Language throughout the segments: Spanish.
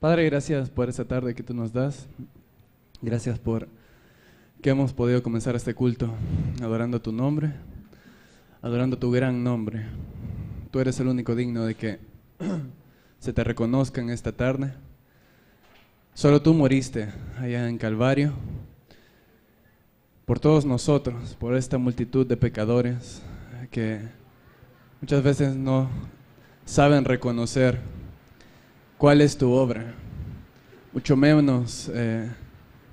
Padre, gracias por esta tarde que tú nos das. Gracias por que hemos podido comenzar este culto adorando tu nombre, adorando tu gran nombre. Tú eres el único digno de que se te reconozca en esta tarde. Solo tú moriste allá en Calvario por todos nosotros, por esta multitud de pecadores que muchas veces no saben reconocer cuál es tu obra. Mucho menos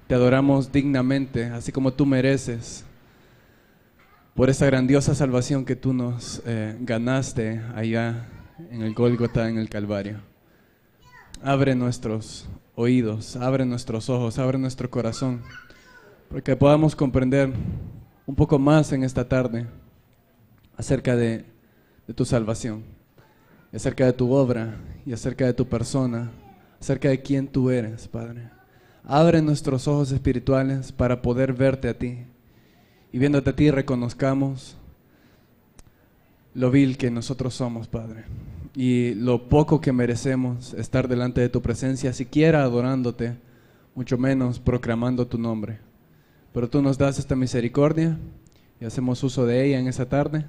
te adoramos dignamente, así como tú mereces, por esa grandiosa salvación que tú nos ganaste allá en el Gólgota, en el Calvario. Abre nuestros oídos, abre nuestros ojos, abre nuestro corazón, para que podamos comprender un poco más en esta tarde acerca de tu salvación, acerca de tu obra y acerca de tu persona, acerca de quién tú eres, Padre. Abre nuestros ojos espirituales para poder verte a ti, y viéndote a ti reconozcamos lo vil que nosotros somos, Padre, y lo poco que merecemos estar delante de tu presencia, siquiera adorándote, mucho menos proclamando tu nombre. Pero tú nos das esta misericordia y hacemos uso de ella en esta tarde,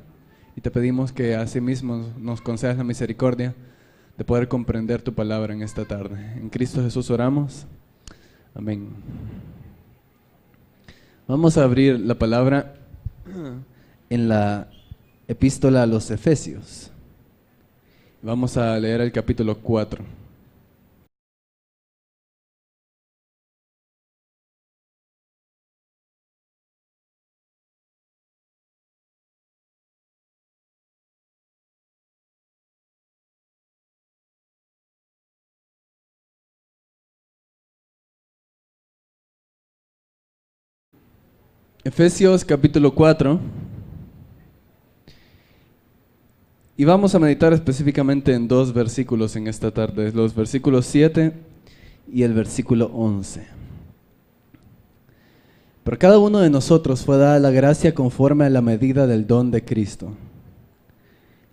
y te pedimos que asimismo nos concedas la misericordia de poder comprender tu palabra en esta tarde. En Cristo Jesús oramos. Amén. Vamos a abrir la palabra en la epístola a los Efesios. Vamos a leer el capítulo 4. Efesios capítulo 4, y vamos a meditar específicamente en dos versículos en esta tarde, los versículos 7 y el versículo 11. Pero a cada uno de nosotros fue dada la gracia conforme a la medida del don de Cristo.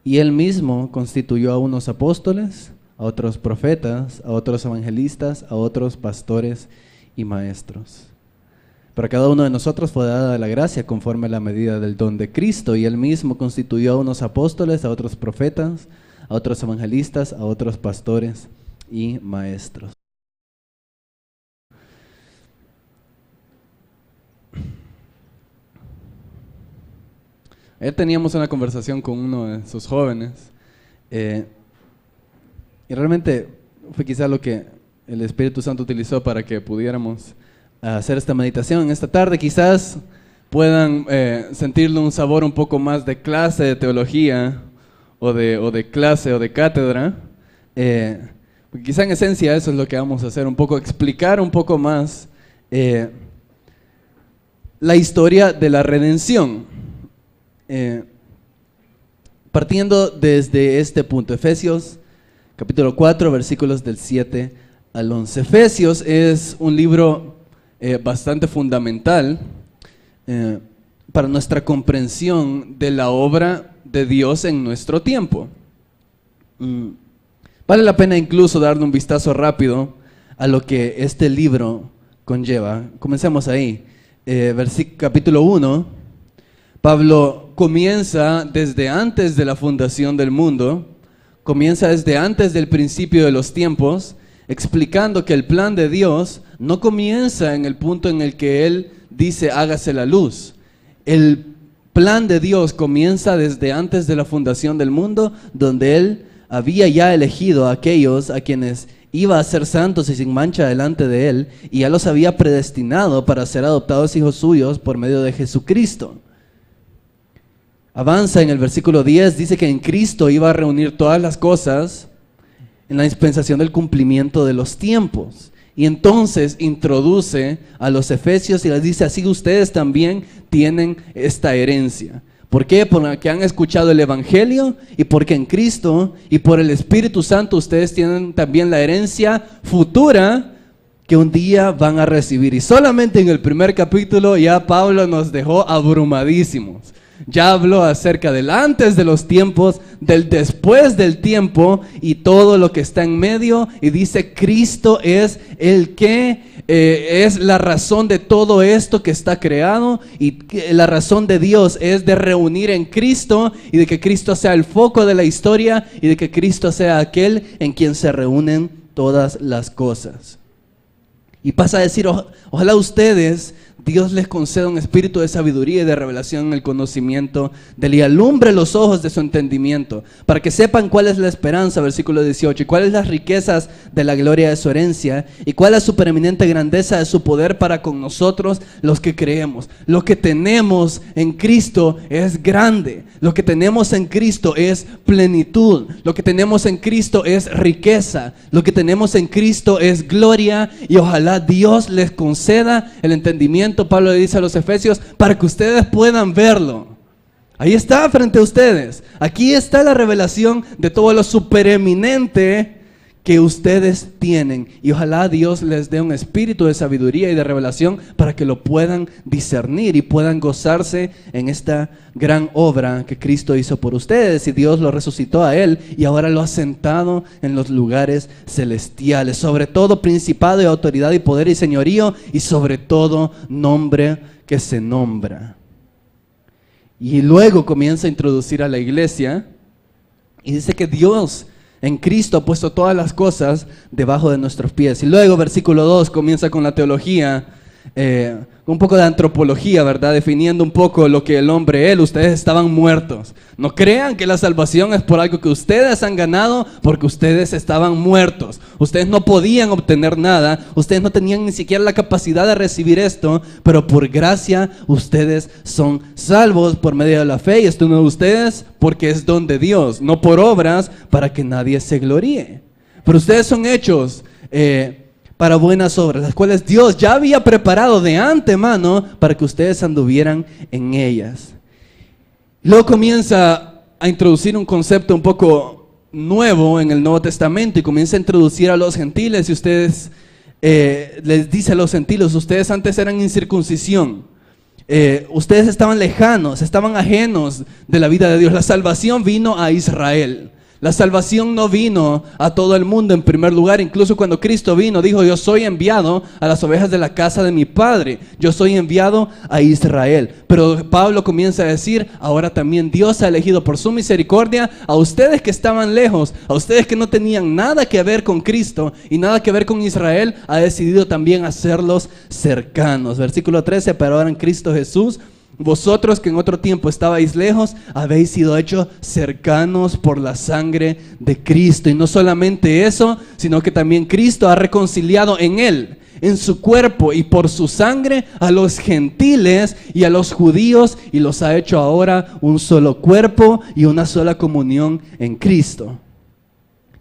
Y Él mismo constituyó a unos apóstoles, a otros profetas, a otros evangelistas, a otros pastores y maestros. Para cada uno de nosotros fue dada la gracia conforme a la medida del don de Cristo, y Él mismo constituyó a unos apóstoles, a otros profetas, a otros evangelistas, a otros pastores y maestros. Ayer teníamos una conversación con uno de sus jóvenes, y realmente fue quizá lo que el Espíritu Santo utilizó para que pudiéramos hacer esta meditación en esta tarde. Quizás puedan sentirle un sabor un poco más de clase de teología o de clase o de cátedra, porque quizá en esencia eso es lo que vamos a hacer, un poco explicar un poco más la historia de la redención, partiendo desde este punto. Efesios capítulo 4 versículos del 7 al 11. Efesios es un libro bastante fundamental para nuestra comprensión de la obra de Dios en nuestro tiempo. Vale la pena incluso darle un vistazo rápido a lo que este libro conlleva. Comencemos ahí. Capítulo 1. Pablo comienza desde antes de la fundación del mundo, comienza desde antes del principio de los tiempos, explicando que el plan de Dios no comienza en el punto en el que Él dice hágase la luz. El plan de Dios comienza desde antes de la fundación del mundo, donde Él había ya elegido a aquellos a quienes iba a ser santos y sin mancha delante de Él, y ya los había predestinado para ser adoptados hijos suyos por medio de Jesucristo. Avanza en el versículo 10, dice que en Cristo iba a reunir todas las cosas en la dispensación del cumplimiento de los tiempos. Y entonces introduce a los efesios y les dice: así ustedes también tienen esta herencia. ¿Por qué? Porque han escuchado el Evangelio, y porque en Cristo y por el Espíritu Santo ustedes tienen también la herencia futura que un día van a recibir. Y solamente en el primer capítulo ya Pablo nos dejó abrumadísimos. Ya habló acerca del antes de los tiempos, del después del tiempo y todo lo que está en medio. Y dice, Cristo es el que es la razón de todo esto que está creado. Y la razón de Dios es de reunir en Cristo y de que Cristo sea el foco de la historia y de que Cristo sea aquel en quien se reúnen todas las cosas. Y pasa a decir, ojalá ustedes, Dios les conceda un espíritu de sabiduría y de revelación en el conocimiento de él, y alumbre los ojos de su entendimiento, para que sepan cuál es la esperanza, versículo 18, y cuáles las riquezas de la gloria de su herencia, y cuál es la supereminente grandeza de su poder para con nosotros los que creemos. Lo que tenemos en Cristo es grande, lo que tenemos en Cristo es plenitud, lo que tenemos en Cristo es riqueza, lo que tenemos en Cristo es gloria, y ojalá Dios les conceda el entendimiento. Pablo le dice a los efesios, para que ustedes puedan verlo. Ahí está frente a ustedes. Aquí está la revelación de todo lo supereminente que ustedes tienen. Y ojalá Dios les dé un espíritu de sabiduría y de revelación para que lo puedan discernir y puedan gozarse en esta gran obra que Cristo hizo por ustedes. Y Dios lo resucitó a él y ahora lo ha sentado en los lugares celestiales. Sobre todo principado y autoridad y poder y señorío, y sobre todo nombre que se nombra. Y luego comienza a introducir a la iglesia y dice que Dios en Cristo ha puesto todas las cosas debajo de nuestros pies. Y luego versículo 2 comienza con la teología, un poco de antropología, ¿verdad? Definiendo un poco lo que el hombre es. Ustedes estaban muertos. No crean que la salvación es por algo que ustedes han ganado, porque ustedes estaban muertos. Ustedes no podían obtener nada. Ustedes no tenían ni siquiera la capacidad de recibir esto, pero por gracia ustedes son salvos por medio de la fe. Y esto no de ustedes porque es don de Dios, no por obras para que nadie se gloríe. Pero ustedes son hechos para buenas obras, las cuales Dios ya había preparado de antemano para que ustedes anduvieran en ellas. Luego comienza a introducir un concepto un poco nuevo en el Nuevo Testamento y comienza a introducir a los gentiles. Y ustedes les dice a los gentiles, ustedes antes eran incircuncisión, ustedes estaban lejanos, estaban ajenos de la vida de Dios. La salvación vino a Israel. La salvación no vino a todo el mundo en primer lugar. Incluso cuando Cristo vino, dijo, yo soy enviado a las ovejas de la casa de mi Padre. Yo soy enviado a Israel. Pero Pablo comienza a decir, ahora también Dios ha elegido por su misericordia a ustedes que estaban lejos, a ustedes que no tenían nada que ver con Cristo y nada que ver con Israel, ha decidido también hacerlos cercanos. Versículo 13, pero ahora en Cristo Jesús, vosotros que en otro tiempo estabais lejos, habéis sido hechos cercanos por la sangre de Cristo. Y no solamente eso, sino que también Cristo ha reconciliado en él, en su cuerpo y por su sangre, a los gentiles y a los judíos, y los ha hecho ahora un solo cuerpo y una sola comunión en Cristo.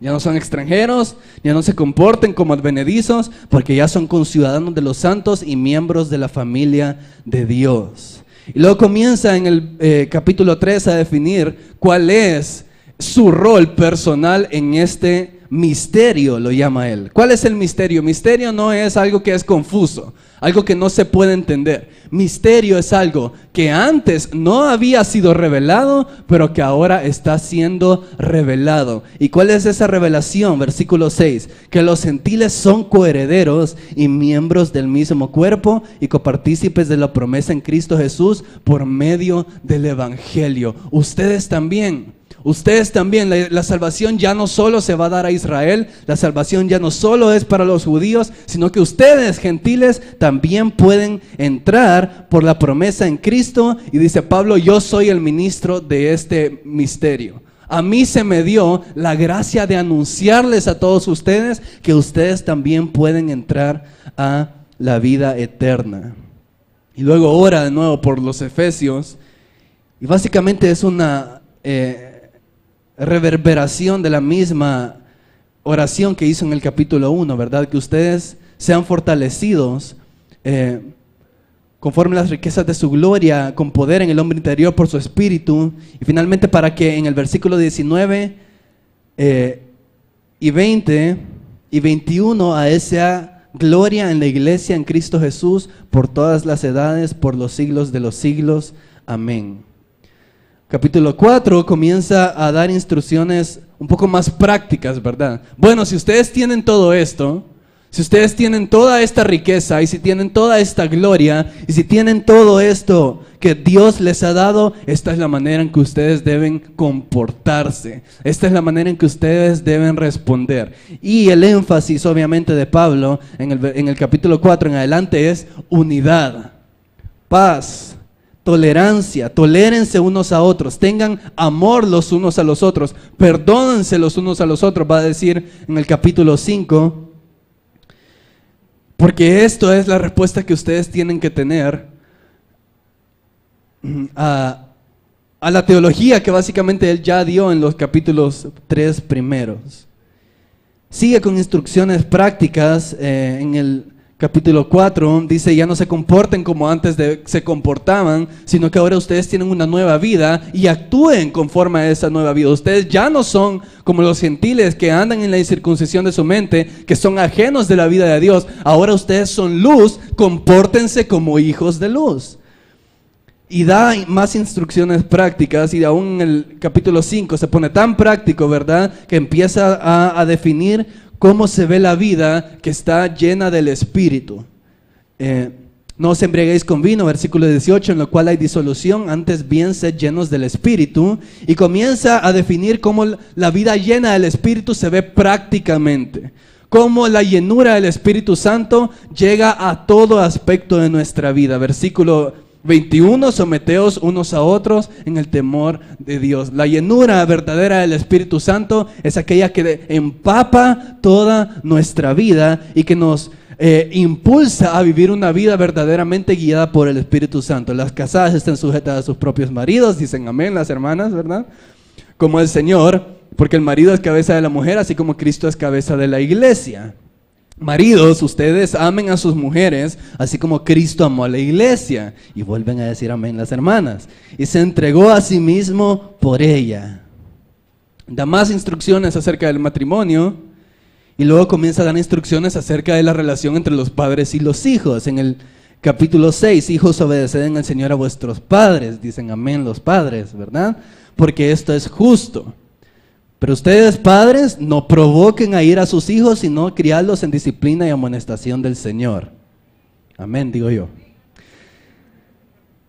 Ya no son extranjeros, ya no se comporten como advenedizos, porque ya son conciudadanos de los santos y miembros de la familia de Dios. Y luego comienza en el capítulo 3 a definir cuál es su rol personal en este misterio, lo llama él. ¿Cuál es el misterio? Misterio no es algo que es confuso, algo que no se puede entender. Misterio es algo que antes no había sido revelado, pero que ahora está siendo revelado. ¿Y cuál es esa revelación? Versículo 6, que los gentiles son coherederos y miembros del mismo cuerpo y copartícipes de la promesa en Cristo Jesús por medio del evangelio. Ustedes también, la salvación ya no solo se va a dar a Israel, la salvación ya no solo es para los judíos, sino que ustedes, gentiles, también pueden entrar por la promesa en Cristo. Y dice Pablo, yo soy el ministro de este misterio. A mí se me dio la gracia de anunciarles a todos ustedes que ustedes también pueden entrar a la vida eterna. Y luego ora de nuevo por los efesios, y básicamente es una reverberación de la misma oración que hizo en el capítulo 1, ¿verdad? Que ustedes sean fortalecidos conforme a las riquezas de su gloria, con poder en el hombre interior por su espíritu. Y finalmente para que en el versículo 19 y 20 y 21 a esa gloria en la iglesia en Cristo Jesús por todas las edades, por los siglos de los siglos. Amén. capítulo 4 comienza a dar instrucciones un poco más prácticas, ¿verdad? Bueno, si ustedes tienen todo esto, si ustedes tienen toda esta riqueza y si tienen toda esta gloria y si tienen todo esto que Dios les ha dado, esta es la manera en que ustedes deben comportarse. Esta es la manera en que ustedes deben responder. Y el énfasis, obviamente, de Pablo en el capítulo 4 en adelante es unidad, paz, tolerancia, tolérense unos a otros, tengan amor los unos a los otros, perdónense los unos a los otros, va a decir en el capítulo 5. Porque esto es la respuesta que ustedes tienen que tener a la teología que básicamente él ya dio en los capítulos 3 primeros. Sigue con instrucciones prácticas en el capítulo 4, dice: ya no se comporten como antes se comportaban, sino que ahora ustedes tienen una nueva vida y actúen conforme a esa nueva vida. Ustedes ya no son como los gentiles que andan en la incircuncisión de su mente, que son ajenos de la vida de Dios. Ahora ustedes son luz, compórtense como hijos de luz. Y da más instrucciones prácticas, y aún en el capítulo 5 se pone tan práctico, ¿verdad?, que empieza a definir cómo se ve la vida que está llena del Espíritu. No os embriaguéis con vino, versículo 18, en lo cual hay disolución, antes bien sed llenos del Espíritu. Y comienza a definir cómo la vida llena del Espíritu se ve prácticamente. Cómo la llenura del Espíritu Santo llega a todo aspecto de nuestra vida. Versículo 21, someteos unos a otros en el temor de Dios. La llenura verdadera del Espíritu Santo es aquella que empapa toda nuestra vida y que nos impulsa a vivir una vida verdaderamente guiada por el Espíritu Santo. Las casadas estén sujetas a sus propios maridos, dicen amén las hermanas, ¿verdad? Como el Señor, porque el marido es cabeza de la mujer, así como Cristo es cabeza de la iglesia. Maridos, ustedes amen a sus mujeres, así como Cristo amó a la iglesia. Y vuelven a decir amén las hermanas. Y se entregó a sí mismo por ella. Da más instrucciones acerca del matrimonio. Y luego comienza a dar instrucciones acerca de la relación entre los padres y los hijos. En el capítulo 6, hijos, obedeced al Señor a vuestros padres. Dicen amén los padres, ¿verdad? Porque esto es justo. Pero ustedes, padres, no provoquen a ir a sus hijos, sino criarlos en disciplina y amonestación del Señor. Amén, digo yo.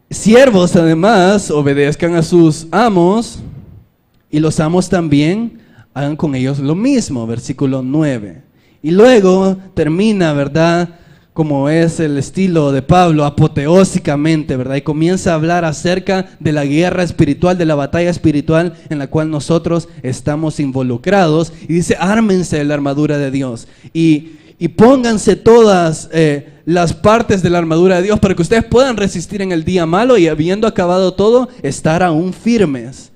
Siervos, además, obedezcan a sus amos, y los amos también hagan con ellos lo mismo, versículo 9. Y luego termina, ¿verdad?, como es el estilo de Pablo, apoteósicamente, ¿verdad? Y comienza a hablar acerca de la guerra espiritual, de la batalla espiritual en la cual nosotros estamos involucrados. Y dice, ármense de la armadura de Dios y pónganse todas las partes de la armadura de Dios para que ustedes puedan resistir en el día malo y, habiendo acabado todo, estar aún firmes.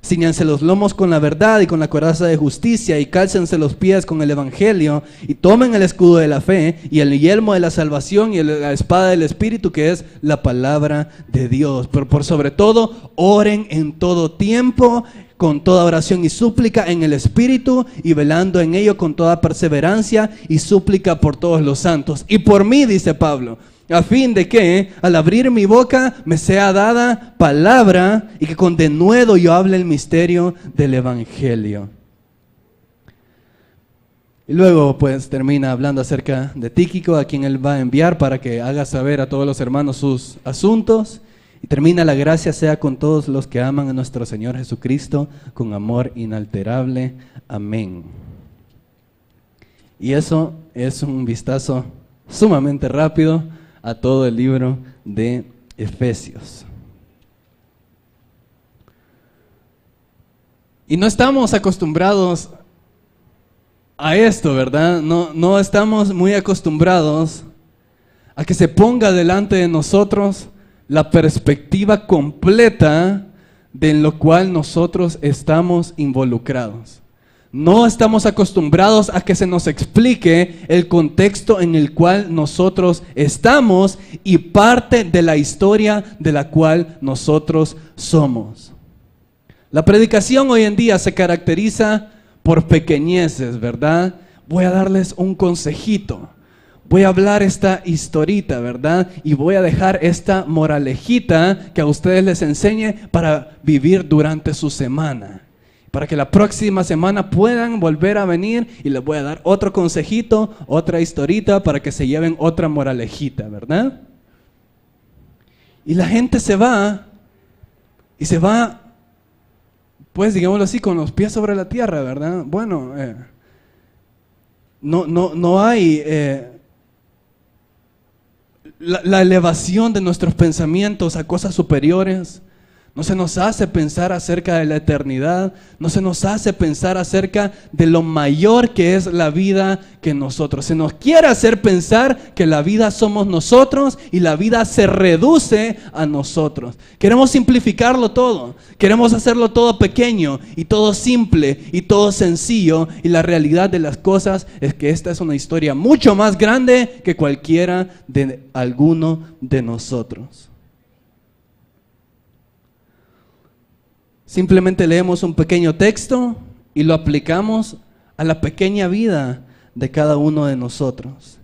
Cíñanse los lomos con la verdad y con la coraza de justicia, y cálcense los pies con el evangelio, y tomen el escudo de la fe y el yelmo de la salvación y la espada del Espíritu, que es la palabra de Dios. Pero por sobre todo, oren en todo tiempo, con toda oración y súplica en el Espíritu, y velando en ello con toda perseverancia y súplica por todos los santos. Y por mí, dice Pablo, a fin de que al abrir mi boca me sea dada palabra, y que con denuedo yo hable el misterio del evangelio. Y luego pues termina hablando acerca de Tíquico, a quien él va a enviar para que haga saber a todos los hermanos sus asuntos. Y termina: la gracia sea con todos los que aman a nuestro Señor Jesucristo con amor inalterable. Amén. Y eso es un vistazo sumamente rápido a todo el libro de Efesios. Y no estamos acostumbrados a esto, ¿verdad? No estamos muy acostumbrados a que se ponga delante de nosotros la perspectiva completa de lo cual nosotros estamos involucrados. No estamos acostumbrados a que se nos explique el contexto en el cual nosotros estamos y parte de la historia de la cual nosotros somos. La predicación hoy en día se caracteriza por pequeñeces, ¿verdad? Voy a darles un consejito. voy a hablar esta historita, ¿verdad? Y voy a dejar esta moralejita que a ustedes les enseñe para vivir durante su semana. Para que la próxima semana puedan volver a venir y les voy a dar otro consejito, otra historita para que se lleven otra moralejita, ¿verdad? Y la gente se va, y se va, pues digámoslo así, con los pies sobre la tierra, ¿verdad? Bueno, no hay la elevación de nuestros pensamientos a cosas superiores. No se nos hace pensar acerca de la eternidad, no se nos hace pensar acerca de lo mayor que es la vida que nosotros. Se nos quiere hacer pensar que la vida somos nosotros y la vida se reduce a nosotros. Queremos simplificarlo todo, queremos hacerlo todo pequeño y todo simple y todo sencillo, y la realidad de las cosas es que esta es una historia mucho más grande que cualquiera de alguno de nosotros. Simplemente leemos un pequeño texto y lo aplicamos a la pequeña vida de cada uno de nosotros.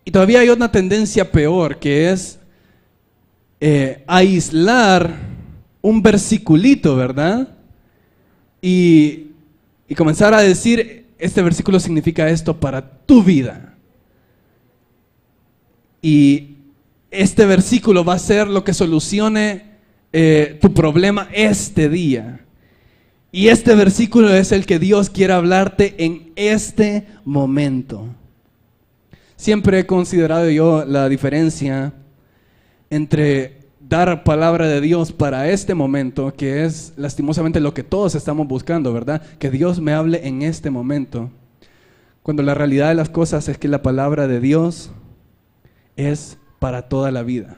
Y todavía hay una tendencia peor, que es aislar un versiculito, ¿verdad? Y comenzar a decir, este versículo significa esto para tu vida. Y este versículo va a ser lo que solucione tu problema este día. Y este versículo es el que Dios quiere hablarte en este momento. Siempre he considerado yo la diferencia entre dar palabra de Dios para este momento, que es lastimosamente lo que todos estamos buscando, ¿verdad? Que Dios me hable en este momento. Cuando la realidad de las cosas es que la palabra de Dios es para toda la vida,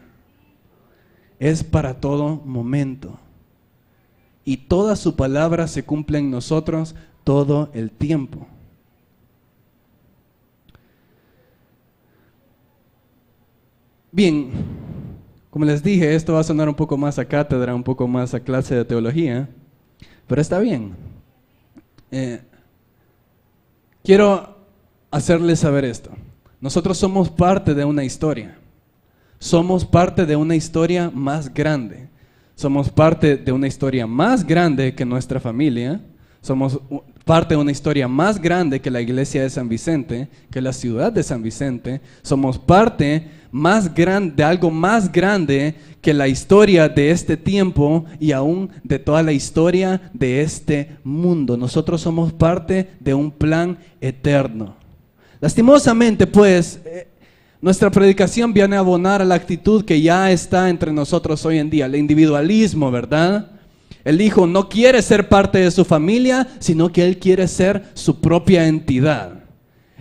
es para todo momento, y toda su palabra se cumple en nosotros todo el tiempo. Bien, como les dije, esto va a sonar un poco más a cátedra, un poco más a clase de teología, pero está bien. Quiero hacerles saber esto. Nosotros somos parte de una historia. Somos parte de una historia más grande. Somos parte de una historia más grande que nuestra familia. Somos parte de una historia más grande que la iglesia de San Vicente, que la ciudad de San Vicente. Somos parte más grande, de algo más grande que la historia de este tiempo y aún de toda la historia de este mundo. Nosotros somos parte de un plan eterno. Lastimosamente, pues, nuestra predicación viene a abonar a la actitud que ya está entre nosotros hoy en día, el individualismo, ¿verdad? El hijo no quiere ser parte de su familia, sino que él quiere ser su propia entidad.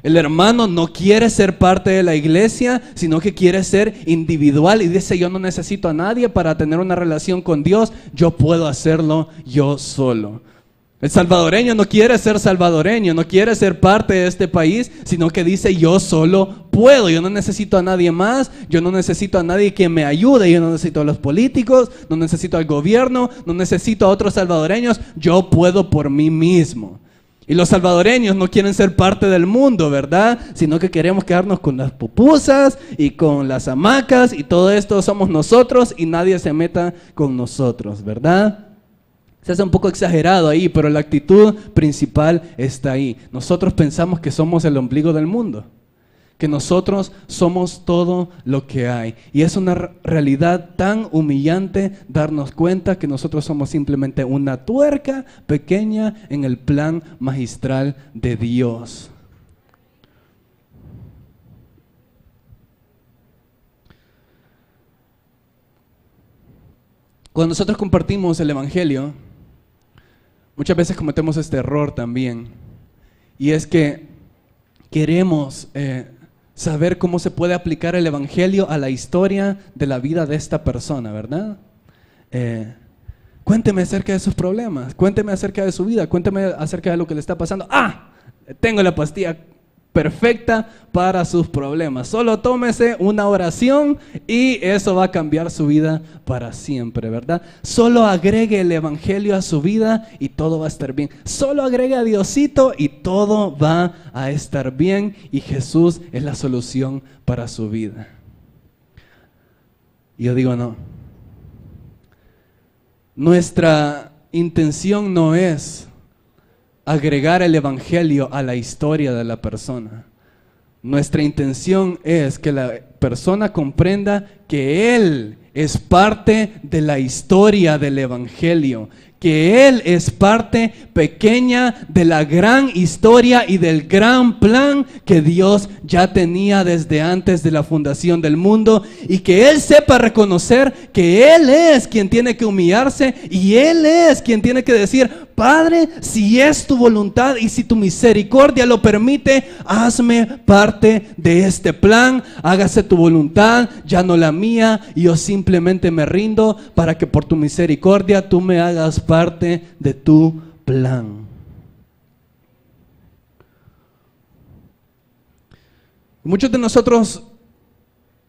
El hermano no quiere ser parte de la iglesia, sino que quiere ser individual y dice, yo no necesito a nadie para tener una relación con Dios, yo puedo hacerlo yo solo. El salvadoreño no quiere ser salvadoreño, no quiere ser parte de este país, sino que dice, yo solo puedo, yo no necesito a nadie más, yo no necesito a nadie que me ayude, yo no necesito a los políticos, no necesito al gobierno, no necesito a otros salvadoreños, yo puedo por mí mismo. Y los salvadoreños no quieren ser parte del mundo, ¿verdad? Sino que queremos quedarnos con las pupusas y con las hamacas y todo esto somos nosotros y nadie se meta con nosotros, ¿verdad? Se hace un poco exagerado ahí, pero la actitud principal está ahí. Nosotros pensamos que somos el ombligo del mundo, que nosotros somos todo lo que hay. Y es una realidad tan humillante darnos cuenta que nosotros somos simplemente una tuerca pequeña en el plan magistral de Dios. Cuando nosotros compartimos el Evangelio, muchas veces cometemos este error también, y es que queremos saber cómo se puede aplicar el Evangelio a la historia de la vida de esta persona, ¿verdad? Cuénteme acerca de sus problemas, cuénteme acerca de su vida, cuénteme acerca de lo que le está pasando. ¡Ah! Tengo la pastilla perfecta para sus problemas. Solo tómese una oración y eso va a cambiar su vida para siempre, ¿verdad? Solo agregue el evangelio a su vida y todo va a estar bien. Solo agregue a Diosito y todo va a estar bien, y Jesús es la solución para su vida. Y yo digo, no. Nuestra intención no es agregar el evangelio a la historia de la persona. Nuestra intención es que la persona comprenda que él es parte de la historia del evangelio, que él es parte pequeña de la gran historia y del gran plan que Dios ya tenía desde antes de la fundación del mundo, y que él sepa reconocer que él es quien tiene que humillarse y él es quien tiene que decir: Padre, si es tu voluntad y si tu misericordia lo permite, hazme parte de este plan, hágase tu voluntad, ya no la mía, y yo simplemente me rindo para que por tu misericordia tú me hagas parte de tu plan. Muchos de nosotros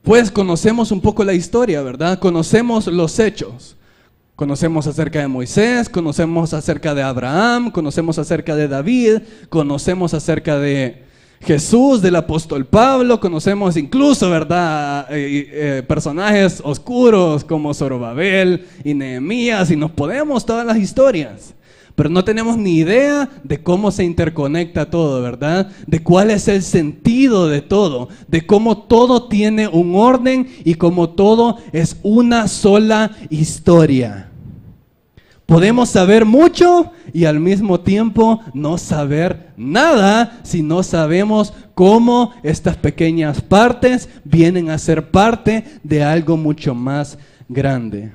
pues conocemos un poco la historia, ¿verdad? Conocemos los hechos. Conocemos acerca de Moisés, conocemos acerca de Abraham, conocemos acerca de David, conocemos acerca de Jesús, del apóstol Pablo, conocemos incluso, ¿verdad?, personajes oscuros como Zorobabel y Nehemías, y nos podemos todas las historias. Pero no tenemos ni idea de cómo se interconecta todo, ¿verdad? De cuál es el sentido de todo, de cómo todo tiene un orden y cómo todo es una sola historia. Podemos saber mucho y al mismo tiempo no saber nada si no sabemos cómo estas pequeñas partes vienen a ser parte de algo mucho más grande.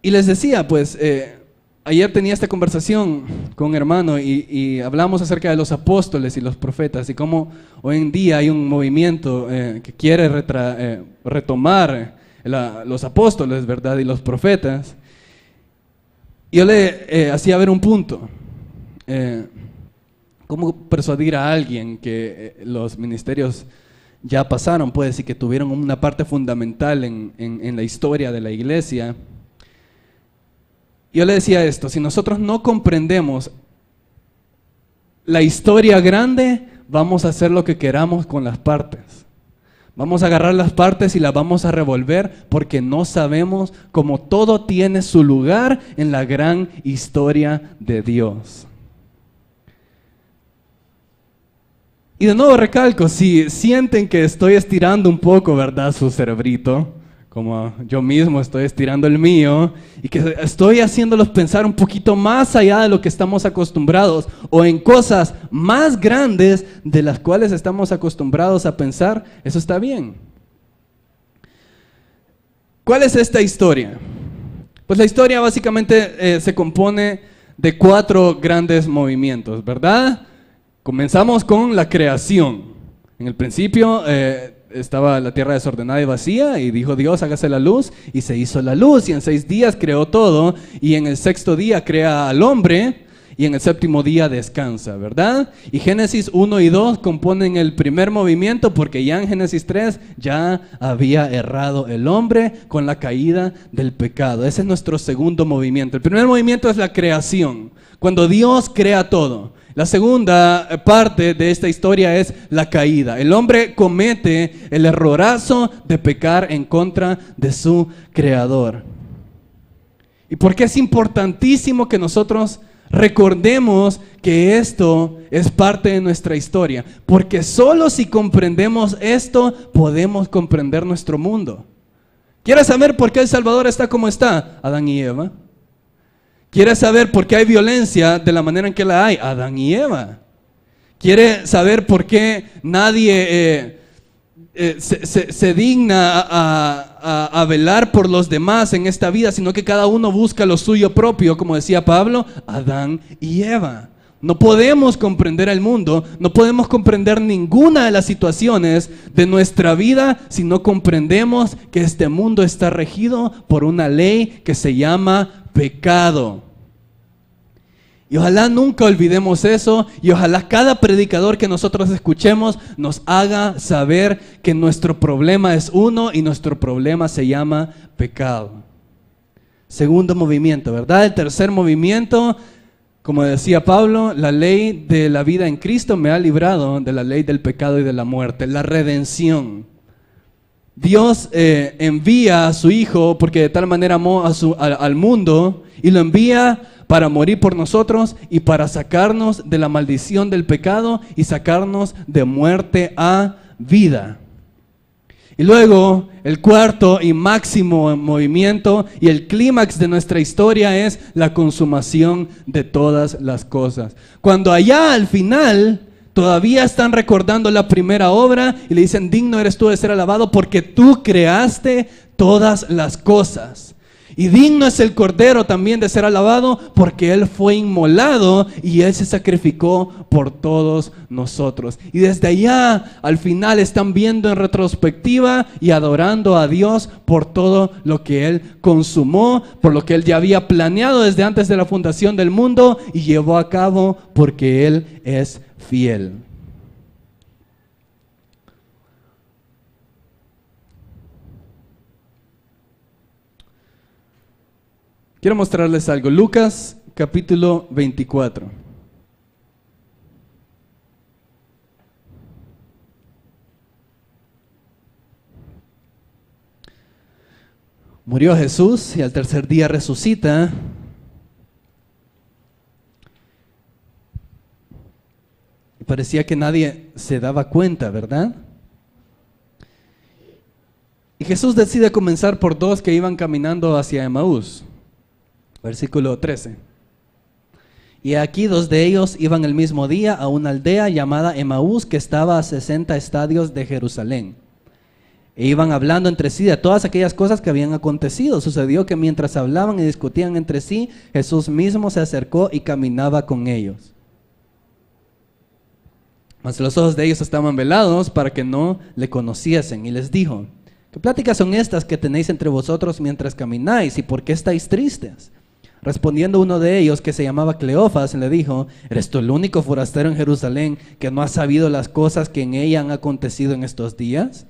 Y les decía, pues, ayer tenía esta conversación con un hermano y hablamos acerca de los apóstoles y los profetas y cómo hoy en día hay un movimiento que quiere retomar los apóstoles, ¿verdad?, y los profetas. Y yo le hacía ver un punto. ¿Cómo persuadir a alguien que los ministerios ya pasaron, pues, y que tuvieron una parte fundamental en la historia de la iglesia? Yo le decía esto: si nosotros no comprendemos la historia grande, vamos a hacer lo que queramos con las partes. Vamos a agarrar las partes y las vamos a revolver porque no sabemos cómo todo tiene su lugar en la gran historia de Dios. Y de nuevo recalco, si sienten que estoy estirando un poco, ¿verdad?, su cerebrito, como yo mismo estoy estirando el mío, y que estoy haciéndolos pensar un poquito más allá de lo que estamos acostumbrados, o en cosas más grandes de las cuales estamos acostumbrados a pensar, eso está bien. ¿Cuál es esta historia? Pues la historia básicamente se compone de 4 grandes movimientos, ¿verdad? Comenzamos con la creación. En el principio estaba la tierra desordenada y vacía, y dijo Dios: hágase la luz, y se hizo la luz, y en 6 días creó todo, y en el 6º día crea al hombre, y en el 7º día descansa, ¿verdad? Y Génesis 1 y 2 componen el primer movimiento, porque ya en Génesis 3 ya había errado el hombre con la caída del pecado. Ese es nuestro segundo movimiento. El primer movimiento es la creación, cuando Dios crea todo. La segunda parte de esta historia es la caída. El hombre comete el errorazo de pecar en contra de su creador. ¿Y por qué es importantísimo que nosotros recordemos que esto es parte de nuestra historia? Porque solo si comprendemos esto, podemos comprender nuestro mundo. ¿Quieres saber por qué El Salvador está como está? Adán y Eva. ¿Quieres saber por qué hay violencia de la manera en que la hay? Adán y Eva. ¿Quieres saber por qué nadie se digna a velar por los demás en esta vida, sino que cada uno busca lo suyo propio, como decía Pablo? Adán y Eva. No podemos comprender el mundo, no podemos comprender ninguna de las situaciones de nuestra vida si no comprendemos que este mundo está regido por una ley que se llama pecado. Y ojalá nunca olvidemos eso, y ojalá cada predicador que nosotros escuchemos nos haga saber que nuestro problema es uno y nuestro problema se llama pecado. Segundo movimiento, ¿verdad? El tercer movimiento, como decía Pablo, la ley de la vida en Cristo me ha librado de la ley del pecado y de la muerte, la redención. Dios envía a su Hijo porque de tal manera amó al mundo, y lo envía para morir por nosotros y para sacarnos de la maldición del pecado y sacarnos de muerte a vida. Y luego el cuarto y máximo movimiento y el clímax de nuestra historia es la consumación de todas las cosas. Cuando allá al final todavía están recordando la primera obra y le dicen: digno eres tú de ser alabado porque tú creaste todas las cosas. Y digno es el Cordero también de ser alabado porque Él fue inmolado y Él se sacrificó por todos nosotros. Y desde allá al final están viendo en retrospectiva y adorando a Dios por todo lo que Él consumó, por lo que Él ya había planeado desde antes de la fundación del mundo y llevó a cabo, porque Él es fiel. Quiero mostrarles algo. Lucas capítulo 24. Murió Jesús y al tercer día resucita. Y parecía que nadie se daba cuenta, ¿verdad? Y Jesús decide comenzar por dos que iban caminando hacia Emaús. Versículo 13. Y aquí dos de ellos iban el mismo día a una aldea llamada Emaús, que estaba a 60 estadios de Jerusalén. E iban hablando entre sí de todas aquellas cosas que habían acontecido. Sucedió que mientras hablaban y discutían entre sí, Jesús mismo se acercó y caminaba con ellos. Mas los ojos de ellos estaban velados para que no le conociesen. Y les dijo: ¿qué pláticas son estas que tenéis entre vosotros mientras camináis? ¿Y por qué estáis tristes? Respondiendo uno de ellos, que se llamaba Cleofas, le dijo: ¿eres tú el único forastero en Jerusalén que no ha sabido las cosas que en ella han acontecido en estos días?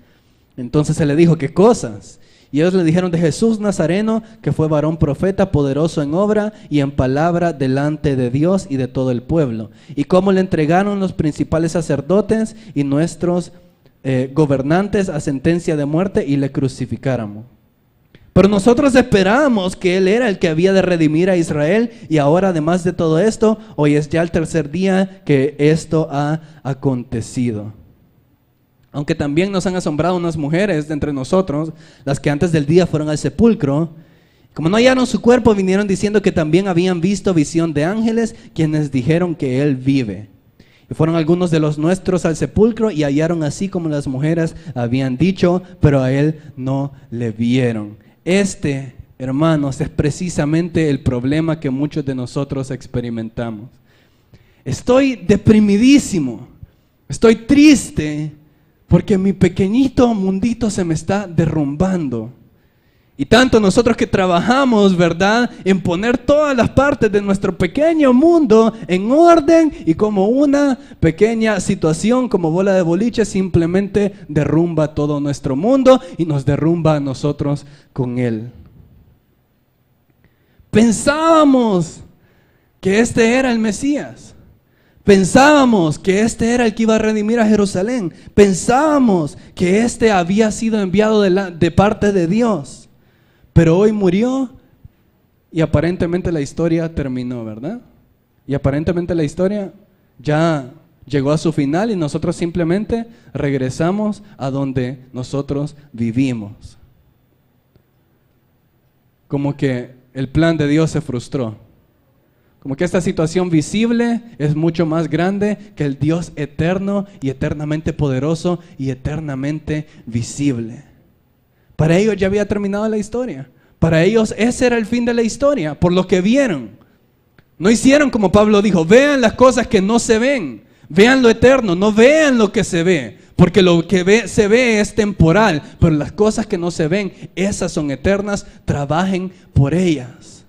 Entonces él le dijo: ¿qué cosas? Y ellos le dijeron: de Jesús Nazareno, que fue varón profeta, poderoso en obra y en palabra delante de Dios y de todo el pueblo, y cómo le entregaron los principales sacerdotes y nuestros gobernantes a sentencia de muerte y le crucificaron. Pero nosotros esperábamos que Él era el que había de redimir a Israel, y ahora, además de todo esto, hoy es ya el tercer día que esto ha acontecido. Aunque también nos han asombrado unas mujeres de entre nosotros, las que antes del día fueron al sepulcro. Como no hallaron su cuerpo, vinieron diciendo que también habían visto visión de ángeles, quienes dijeron que Él vive. Y fueron algunos de los nuestros al sepulcro y hallaron así como las mujeres habían dicho, pero a Él no le vieron. Hermanos, es precisamente el problema que muchos de nosotros experimentamos. Estoy deprimidísimo, estoy triste, porque mi pequeñito mundito se me está derrumbando. Y tanto nosotros que trabajamos, ¿verdad?, en poner todas las partes de nuestro pequeño mundo en orden, y como una pequeña situación como bola de boliche simplemente derrumba todo nuestro mundo y nos derrumba a nosotros con él. Pensábamos que este era el Mesías. Pensábamos que este era el que iba a redimir a Jerusalén. Pensábamos que este había sido enviado de parte de Dios. Pero hoy murió y aparentemente la historia terminó, ¿verdad? Y aparentemente la historia ya llegó a su final y nosotros simplemente regresamos a donde nosotros vivimos. Como que el plan de Dios se frustró. Como que esta situación visible es mucho más grande que el Dios eterno y eternamente poderoso y eternamente visible. Para ellos ya había terminado la historia. Para ellos ese era el fin de la historia, por lo que vieron. No hicieron como Pablo dijo: vean las cosas que no se ven, vean lo eterno, no vean lo que se ve, porque lo que se ve es temporal, pero las cosas que no se ven, esas son eternas, trabajen por ellas.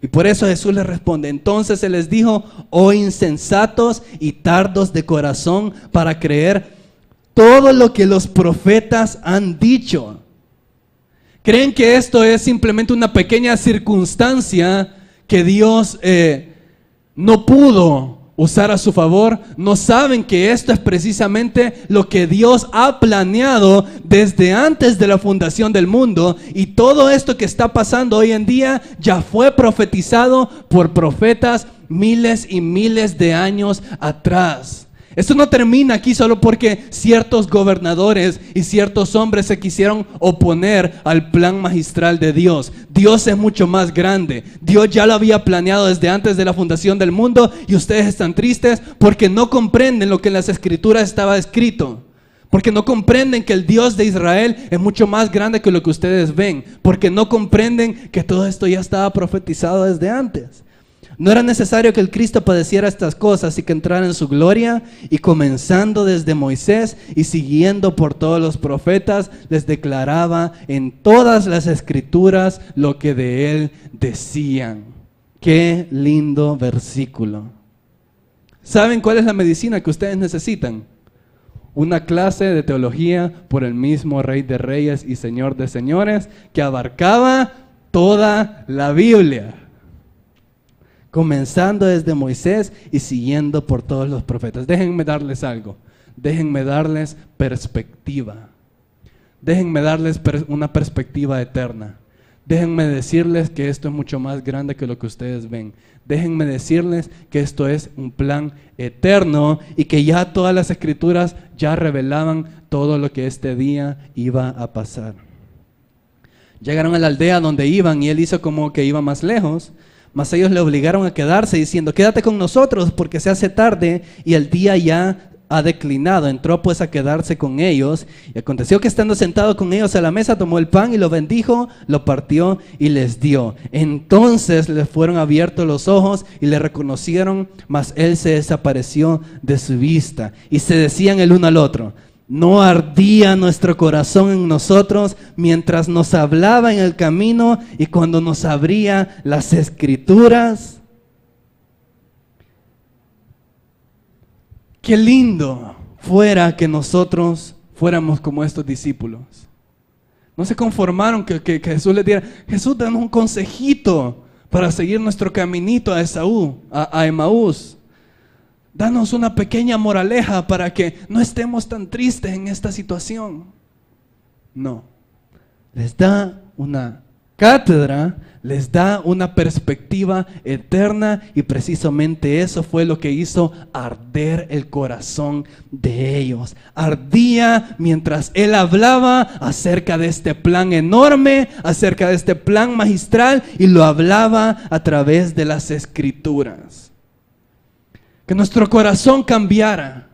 Y por eso Jesús les responde, entonces se les dijo, oh insensatos y tardos de corazón para creer todo lo que los profetas han dicho. ¿Creen que esto es simplemente una pequeña circunstancia que Dios no pudo usar a su favor? ¿No saben que esto es precisamente lo que Dios ha planeado desde antes de la fundación del mundo? Y todo esto que está pasando hoy en día ya fue profetizado por profetas miles y miles de años atrás. Esto no termina aquí solo porque ciertos gobernadores y ciertos hombres se quisieron oponer al plan magistral de Dios. Dios es mucho más grande. Dios ya lo había planeado desde antes de la fundación del mundo y ustedes están tristes porque no comprenden lo que en las Escrituras estaba escrito. Porque no comprenden que el Dios de Israel es mucho más grande que lo que ustedes ven. Porque no comprenden que todo esto ya estaba profetizado desde antes. No era necesario que el Cristo padeciera estas cosas y que entrara en su gloria, y comenzando desde Moisés y siguiendo por todos los profetas, les declaraba en todas las Escrituras lo que de él decían. Qué lindo versículo. ¿Saben cuál es la medicina que ustedes necesitan? Una clase de teología por el mismo Rey de Reyes y Señor de Señores que abarcaba toda la Biblia. Comenzando desde Moisés y siguiendo por todos los profetas. Déjenme darles algo. Déjenme darles perspectiva. Déjenme darles una perspectiva eterna. Déjenme decirles que esto es mucho más grande que lo que ustedes ven. Déjenme decirles que esto es un plan eterno y que ya todas las Escrituras ya revelaban todo lo que este día iba a pasar. Llegaron a la aldea donde iban y él hizo como que iba más lejos. Mas ellos le obligaron a quedarse diciendo, quédate con nosotros porque se hace tarde y el día ya ha declinado. Entró pues a quedarse con ellos y aconteció que estando sentado con ellos a la mesa tomó el pan y lo bendijo, lo partió y les dio. Entonces les fueron abiertos los ojos y le reconocieron, mas él se desapareció de su vista. Y se decían el uno al otro, ¿no ardía nuestro corazón en nosotros mientras nos hablaba en el camino y cuando nos abría las Escrituras? Qué lindo fuera que nosotros fuéramos como estos discípulos. No se conformaron que Jesús les diera, Jesús, danos un consejito para seguir nuestro caminito a Emaús. Danos una pequeña moraleja para que no estemos tan tristes en esta situación. No, les da una cátedra, les da una perspectiva eterna y precisamente eso fue lo que hizo arder el corazón de ellos. Ardía mientras él hablaba acerca de este plan enorme, acerca de este plan magistral y lo hablaba a través de las Escrituras. Que nuestro corazón cambiara,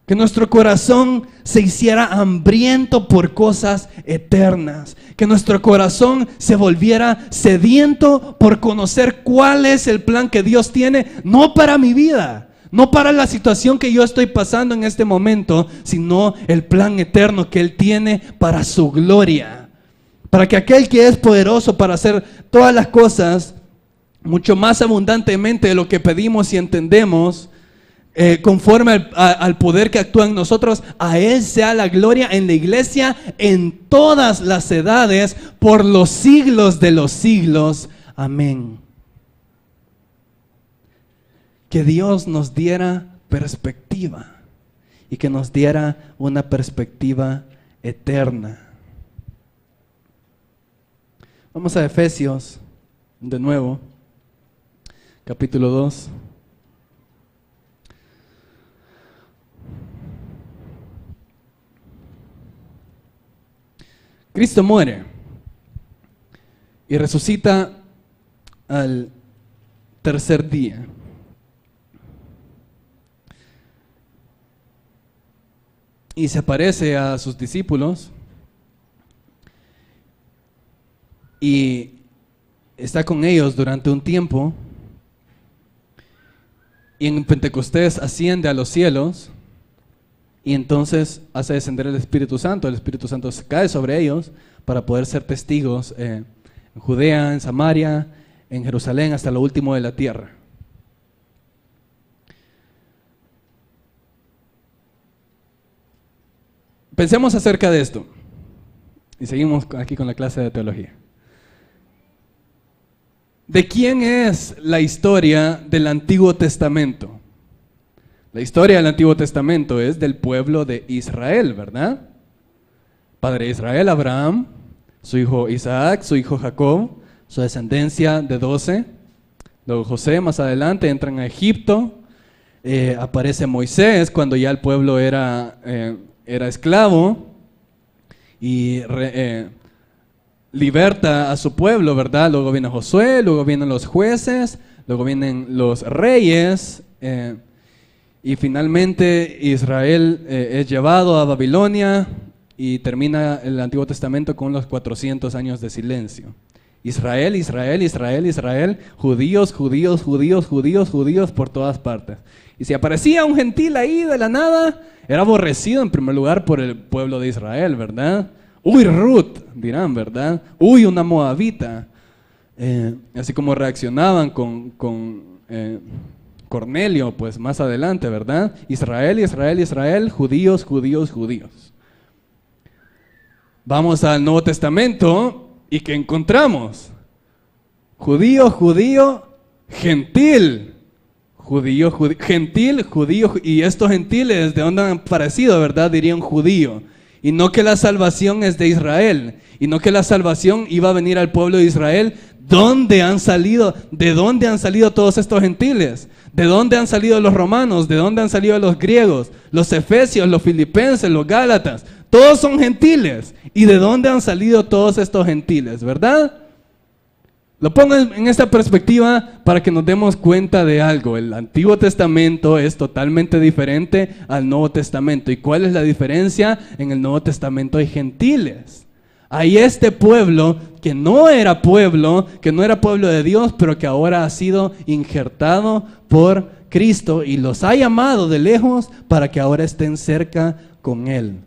que nuestro corazón se hiciera hambriento por cosas eternas, que nuestro corazón se volviera sediento por conocer cuál es el plan que Dios tiene, no para mi vida, no para la situación que yo estoy pasando en este momento, sino el plan eterno que Él tiene para su gloria, para que aquel que es poderoso para hacer todas las cosas mucho más abundantemente de lo que pedimos y entendemos, conforme al poder que actúa en nosotros, a Él sea la gloria en la iglesia en todas las edades, por los siglos de los siglos. Amén. Que Dios nos diera perspectiva y que nos diera una perspectiva eterna. Vamos a Efesios de nuevo. Capítulo 2. Cristo muere y resucita al tercer día. Y se aparece a sus discípulos y está con ellos durante un tiempo. Y en Pentecostés asciende a los cielos y entonces hace descender el Espíritu Santo. El Espíritu Santo cae sobre ellos para poder ser testigos en Judea, en Samaria, en Jerusalén hasta lo último de la tierra. Pensemos acerca de esto. Y seguimos aquí con la clase de teología. ¿De quién es la historia del Antiguo Testamento? La historia del Antiguo Testamento es del pueblo de Israel, ¿verdad? Padre de Israel, Abraham, su hijo Isaac, su hijo Jacob, su descendencia de 12. Luego José, más adelante, entran a Egipto. Aparece Moisés cuando ya el pueblo era esclavo y liberta a su pueblo, ¿verdad? Luego viene Josué, luego vienen los jueces, luego vienen los reyes, y finalmente Israel es llevado a Babilonia y termina el Antiguo Testamento con los 400 años de silencio. Israel, Israel, Israel, Israel, judíos, judíos, judíos, judíos, judíos por todas partes. Y si aparecía un gentil ahí de la nada, era aborrecido en primer lugar por el pueblo de Israel, ¿verdad? Uy, Ruth, dirán, ¿verdad? Uy, una moabita. Así como reaccionaban con Cornelio, pues más adelante, ¿verdad? Israel, Israel, Israel, judíos, judíos, judíos. Vamos al Nuevo Testamento y ¿qué encontramos? Judío, judío, gentil. Judío, gentil, judío. Y estos gentiles, ¿de dónde han aparecido, verdad? Dirían judío. Y no que la salvación es de Israel, y no que la salvación iba a venir al pueblo de Israel. ¿Dónde han salido? ¿De dónde han salido todos estos gentiles? ¿De dónde han salido los romanos? ¿De dónde han salido los griegos? Los efesios, los filipenses, los gálatas. Todos son gentiles. ¿Y de dónde han salido todos estos gentiles? ¿Verdad? Lo pongo en esta perspectiva para que nos demos cuenta de algo. El Antiguo Testamento es totalmente diferente al Nuevo Testamento. ¿Y cuál es la diferencia? En el Nuevo Testamento hay gentiles. Hay este pueblo que no era pueblo de Dios, pero que ahora ha sido injertado por Cristo y los ha llamado de lejos para que ahora estén cerca con Él.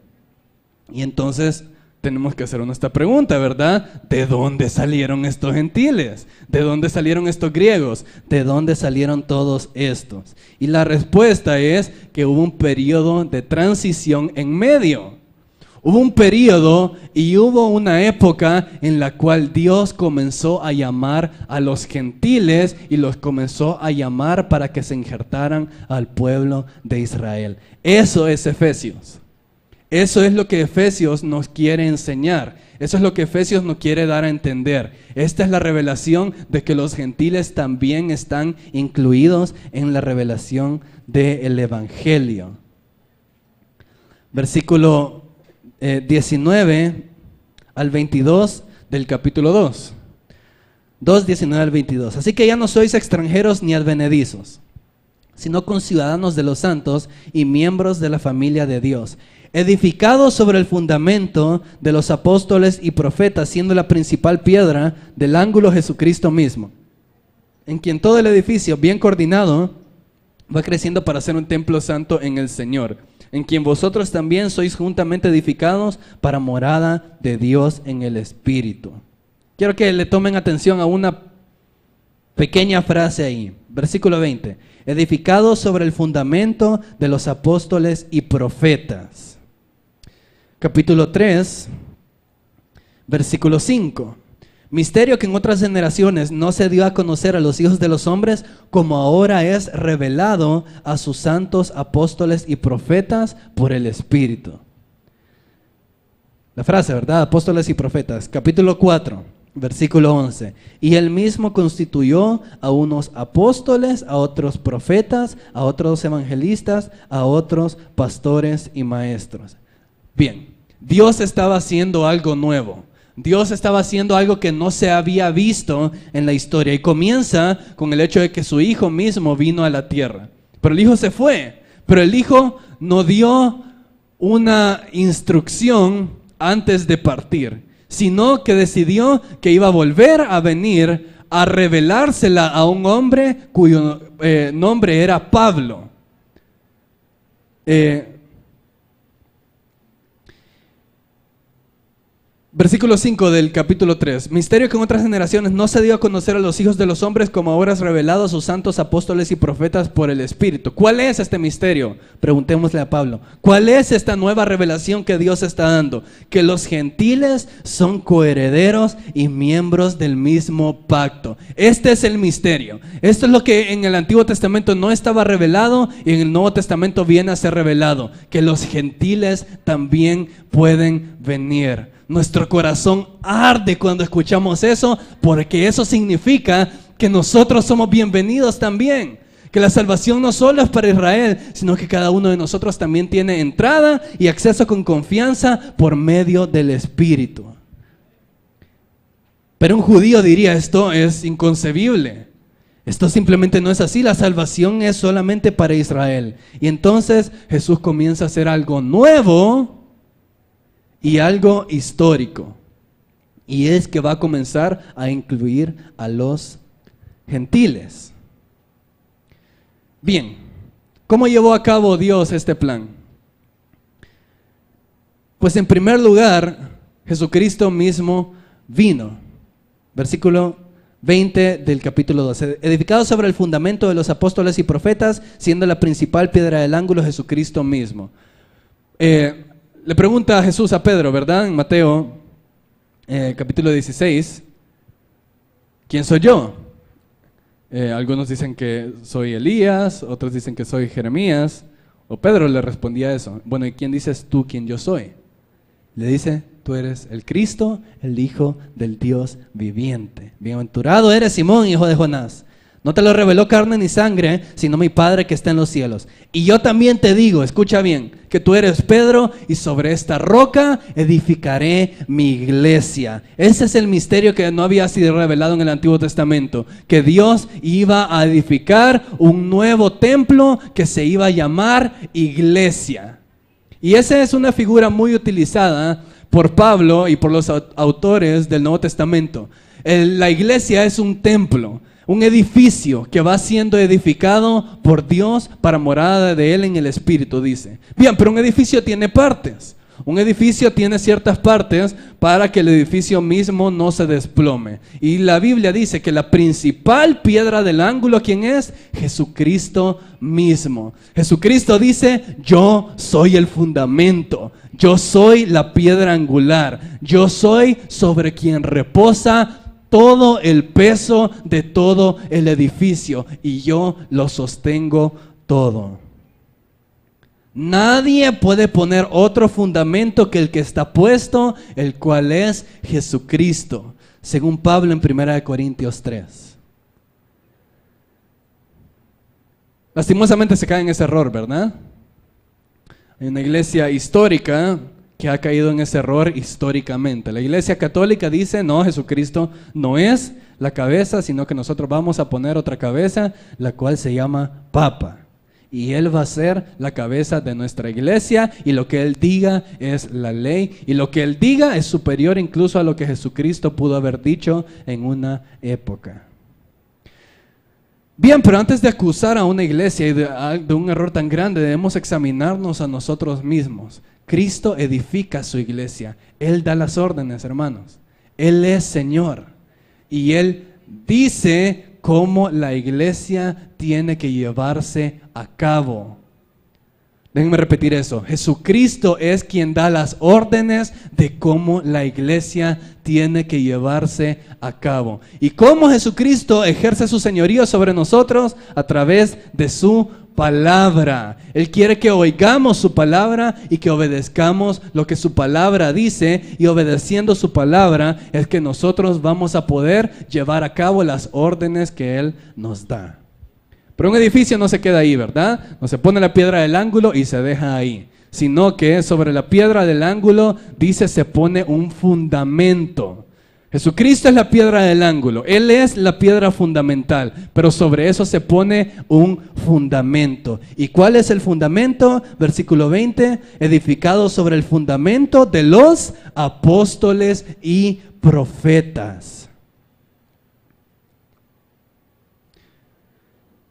Y entonces tenemos que hacernos esta pregunta, ¿verdad? ¿De dónde salieron estos gentiles? ¿De dónde salieron estos griegos? ¿De dónde salieron todos estos? Y la respuesta es que hubo un periodo de transición en medio. Hubo un periodo y hubo una época en la cual Dios comenzó a llamar a los gentiles y los comenzó a llamar para que se injertaran al pueblo de Israel. Eso es Efesios. Eso es lo que Efesios nos quiere enseñar. Eso es lo que Efesios nos quiere dar a entender. Esta es la revelación de que los gentiles también están incluidos en la revelación del Evangelio. Versículo 19 al 22 del capítulo 2. 2:19 al 22. Así que ya no sois extranjeros ni advenedizos, sino conciudadanos de los santos y miembros de la familia de Dios, edificados sobre el fundamento de los apóstoles y profetas, siendo la principal piedra del ángulo Jesucristo mismo, en quien todo el edificio, bien coordinado, va creciendo para ser un templo santo en el Señor, en quien vosotros también sois juntamente edificados para morada de Dios en el Espíritu. Quiero que le tomen atención a una pequeña frase ahí, versículo 20, edificados sobre el fundamento de los apóstoles y profetas. Capítulo 3, versículo 5. Misterio que en otras generaciones no se dio a conocer a los hijos de los hombres, como ahora es revelado a sus santos apóstoles y profetas por el Espíritu. La frase, ¿verdad? Apóstoles y profetas. Capítulo 4, versículo 11. Y él mismo constituyó a unos apóstoles, a otros profetas, a otros evangelistas, a otros pastores y maestros. Bien, Dios estaba haciendo algo nuevo. Dios estaba haciendo algo que no se había visto en la historia. Y comienza con el hecho de que su Hijo mismo vino a la tierra. Pero el Hijo se fue. Pero el Hijo no dio una instrucción antes de partir, sino que decidió que iba a volver a venir a revelársela a un hombre cuyo nombre era Pablo. Versículo 5 del capítulo 3. Misterio que en otras generaciones no se dio a conocer a los hijos de los hombres, como ahora es revelado a sus santos apóstoles y profetas por el Espíritu. ¿Cuál es este misterio? Preguntémosle a Pablo. ¿Cuál es esta nueva revelación que Dios está dando? Que los gentiles son coherederos y miembros del mismo pacto. Este es el misterio. Esto es lo que en el Antiguo Testamento no estaba revelado y en el Nuevo Testamento viene a ser revelado. Que los gentiles también pueden venir. Nuestro corazón arde cuando escuchamos eso, porque eso significa que nosotros somos bienvenidos también. Que la salvación no solo es para Israel, sino que cada uno de nosotros también tiene entrada y acceso con confianza por medio del Espíritu. Pero un judío diría, esto es inconcebible. Esto simplemente no es así, la salvación es solamente para Israel. Y entonces Jesús comienza a hacer algo nuevo y algo histórico, y es que va a comenzar a incluir a los gentiles. Bien, ¿cómo llevó a cabo Dios este plan? Pues en primer lugar, Jesucristo mismo vino. Versículo 20 del capítulo 12. Edificado sobre el fundamento de los apóstoles y profetas, siendo la principal piedra del ángulo Jesucristo mismo. Le pregunta a Jesús a Pedro, ¿verdad? En Mateo capítulo 16, ¿quién soy yo? Algunos dicen que soy Elías, otros dicen que soy Jeremías, o Pedro le respondía eso. Bueno, ¿y quién dices tú quién yo soy? Le dice, tú eres el Cristo, el Hijo del Dios viviente. Bienaventurado eres Simón, hijo de Jonás. No te lo reveló carne ni sangre, sino mi Padre que está en los cielos. Y yo también te digo, escucha bien, que tú eres Pedro y sobre esta roca edificaré mi iglesia. Ese es el misterio que no había sido revelado en el Antiguo Testamento. Que Dios iba a edificar un nuevo templo que se iba a llamar iglesia. Y esa es una figura muy utilizada por Pablo y por los autores del Nuevo Testamento. La iglesia es un templo, un edificio que va siendo edificado por Dios para morada de Él en el Espíritu, dice. Bien, pero un edificio tiene partes. Un edificio tiene ciertas partes para que el edificio mismo no se desplome. Y la Biblia dice que la principal piedra del ángulo, ¿quién es? Jesucristo mismo. Jesucristo dice, yo soy el fundamento. Yo soy la piedra angular. Yo soy sobre quien reposa todo el peso de todo el edificio, y yo lo sostengo todo. Nadie puede poner otro fundamento que el que está puesto, el cual es Jesucristo, según Pablo en 1 Corintios 3. Lastimosamente se cae en ese error, ¿verdad? Hay una iglesia histórica que ha caído en ese error históricamente. La iglesia católica dice, no, Jesucristo no es la cabeza, sino que nosotros vamos a poner otra cabeza, la cual se llama Papa. Y Él va a ser la cabeza de nuestra iglesia, y lo que Él diga es la ley, y lo que Él diga es superior incluso a lo que Jesucristo pudo haber dicho en una época. Bien, pero antes de acusar a una iglesia y de un error tan grande, debemos examinarnos a nosotros mismos. Cristo edifica su iglesia. Él da las órdenes, hermanos. Él es Señor. Y Él dice cómo la iglesia tiene que llevarse a cabo. Déjenme repetir eso. Jesucristo es quien da las órdenes de cómo la iglesia tiene que llevarse a cabo. Y cómo Jesucristo ejerce su señorío sobre nosotros a través de su palabra. Él quiere que oigamos su palabra y que obedezcamos lo que su palabra dice, y obedeciendo su palabra es que nosotros vamos a poder llevar a cabo las órdenes que Él nos da. Pero un edificio no se queda ahí, ¿verdad? No se pone la piedra del ángulo y se deja ahí, sino que sobre la piedra del ángulo, dice, se pone un fundamento. Jesucristo es la piedra del ángulo, Él es la piedra fundamental, pero sobre eso se pone un fundamento. ¿Y cuál es el fundamento? Versículo 20, edificado sobre el fundamento de los apóstoles y profetas.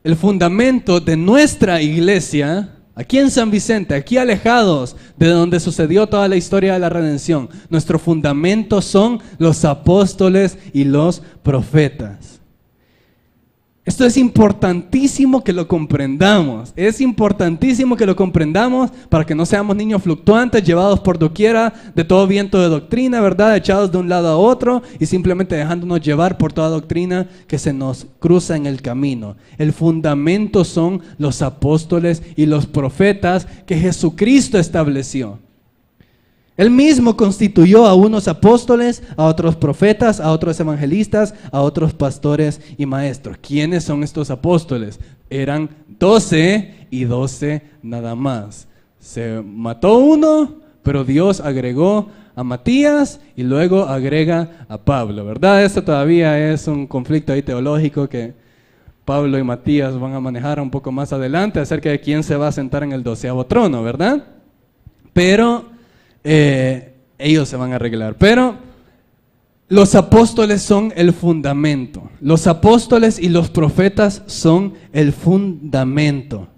El fundamento de nuestra iglesia, aquí en San Vicente, aquí alejados de donde sucedió toda la historia de la redención. Nuestro fundamento son los apóstoles y los profetas. Esto es importantísimo que lo comprendamos. Es importantísimo que lo comprendamos para que no seamos niños fluctuantes, llevados por doquiera de todo viento de doctrina, ¿verdad? Echados de un lado a otro y simplemente dejándonos llevar por toda doctrina que se nos cruza en el camino. El fundamento son los apóstoles y los profetas que Jesucristo estableció. Él mismo constituyó a unos apóstoles, a otros profetas, a otros evangelistas, a otros pastores y maestros. ¿Quiénes son estos apóstoles? Eran 12 y 12 nada más. Se mató uno, pero Dios agregó a Matías y luego agrega a Pablo, ¿verdad? Esto todavía es un conflicto ahí teológico que Pablo y Matías van a manejar un poco más adelante acerca de quién se va a sentar en el 12º trono, ¿verdad? Pero ellos se van a arreglar. Pero los apóstoles son el fundamento. Los apóstoles y los profetas son el fundamento.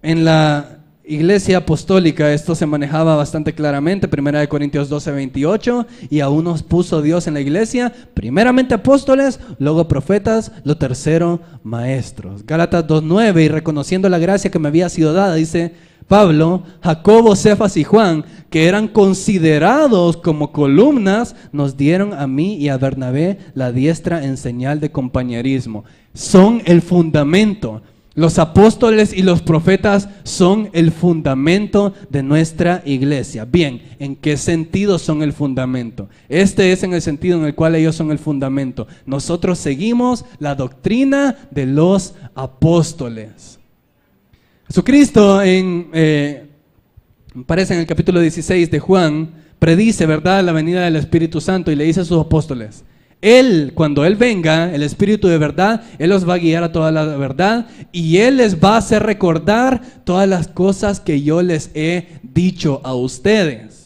En la iglesia apostólica esto se manejaba bastante claramente. 1 Corintios 12:28, y aún nos puso Dios en la iglesia primeramente apóstoles, luego profetas, lo tercero maestros. Gálatas 2:9, y reconociendo la gracia que me había sido dada, dice Pablo, Jacobo, Cefas y Juan, que eran considerados como columnas, nos dieron a mí y a Bernabé la diestra en señal de compañerismo. Son el fundamento. Los apóstoles y los profetas son el fundamento de nuestra iglesia. Bien, ¿en qué sentido son el fundamento? Este es en el sentido en el cual ellos son el fundamento. Nosotros seguimos la doctrina de los apóstoles. Jesucristo, parece en el capítulo 16 de Juan, predice, ¿verdad?, la venida del Espíritu Santo y le dice a sus apóstoles, cuando Él venga, el Espíritu de verdad, Él los va a guiar a toda la verdad y Él les va a hacer recordar todas las cosas que yo les he dicho a ustedes.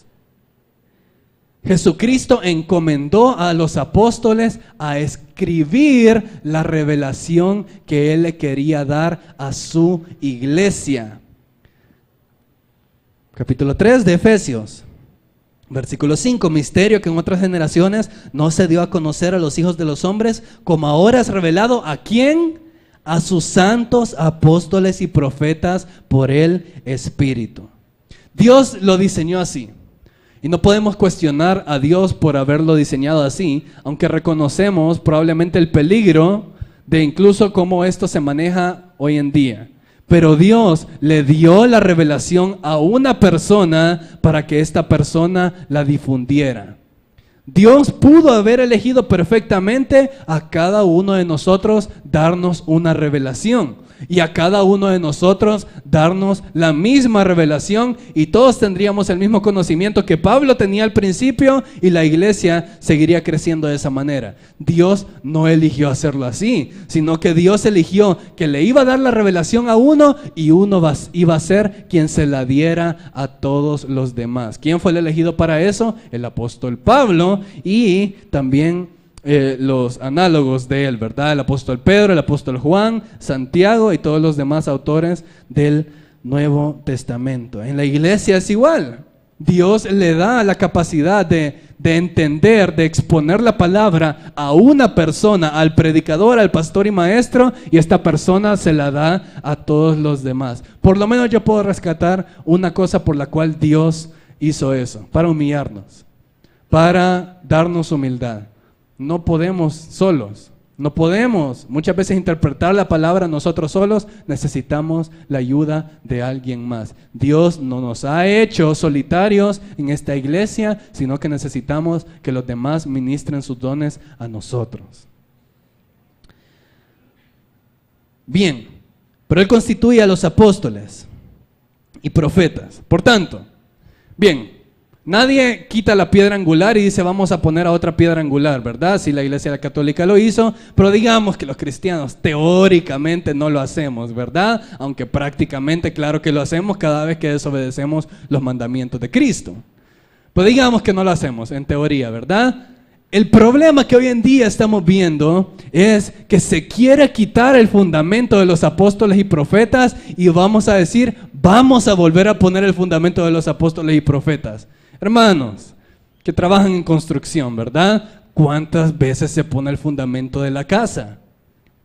Jesucristo encomendó a los apóstoles a escribir la revelación que Él le quería dar a su iglesia. Capítulo 3 de Efesios, versículo 5, misterio que en otras generaciones no se dio a conocer a los hijos de los hombres, como ahora es revelado ¿a quién? A sus santos apóstoles y profetas por el Espíritu. Dios lo diseñó así. Y no podemos cuestionar a Dios por haberlo diseñado así, aunque reconocemos probablemente el peligro de incluso cómo esto se maneja hoy en día. Pero Dios le dio la revelación a una persona para que esta persona la difundiera. Dios pudo haber elegido perfectamente a cada uno de nosotros darnos una revelación. Y a cada uno de nosotros darnos la misma revelación y todos tendríamos el mismo conocimiento que Pablo tenía al principio y la iglesia seguiría creciendo de esa manera. Dios no eligió hacerlo así, sino que Dios eligió que le iba a dar la revelación a uno y uno iba a ser quien se la diera a todos los demás. ¿Quién fue el elegido para eso? El apóstol Pablo y también los análogos de él, ¿verdad? El apóstol Pedro, el apóstol Juan, Santiago y todos los demás autores del Nuevo Testamento. En la iglesia es igual. Dios le da la capacidad de entender, de exponer la palabra a una persona, al predicador, al pastor y maestro, y esta persona se la da a todos los demás. Por lo menos yo puedo rescatar una cosa por la cual Dios hizo eso, para humillarnos, para darnos humildad. No podemos solos, no podemos muchas veces interpretar la palabra nosotros solos, necesitamos la ayuda de alguien más. Dios no nos ha hecho solitarios en esta iglesia, sino que necesitamos que los demás ministren sus dones a nosotros. Bien, pero Él constituye a los apóstoles y profetas. Por tanto, bien, nadie quita la piedra angular y dice vamos a poner a otra piedra angular, ¿verdad? Si la iglesia católica lo hizo, pero digamos que los cristianos teóricamente no lo hacemos, ¿verdad? Aunque prácticamente claro que lo hacemos cada vez que desobedecemos los mandamientos de Cristo. Pero digamos que no lo hacemos en teoría, ¿verdad? El problema que hoy en día estamos viendo es que se quiere quitar el fundamento de los apóstoles y profetas y vamos a decir, vamos a volver a poner el fundamento de los apóstoles y profetas. Hermanos, que trabajan en construcción, ¿verdad? ¿Cuántas veces se pone el fundamento de la casa?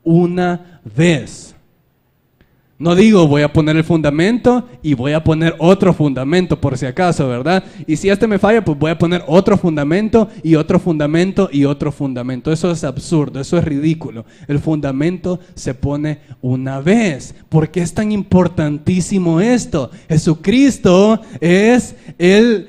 Una vez. No digo voy a poner el fundamento y voy a poner otro fundamento por si acaso, ¿verdad? Y si este me falla, pues voy a poner otro fundamento y otro fundamento y otro fundamento. Eso es absurdo, eso es ridículo. El fundamento se pone una vez. ¿Por qué es tan importantísimo esto? Jesucristo es el,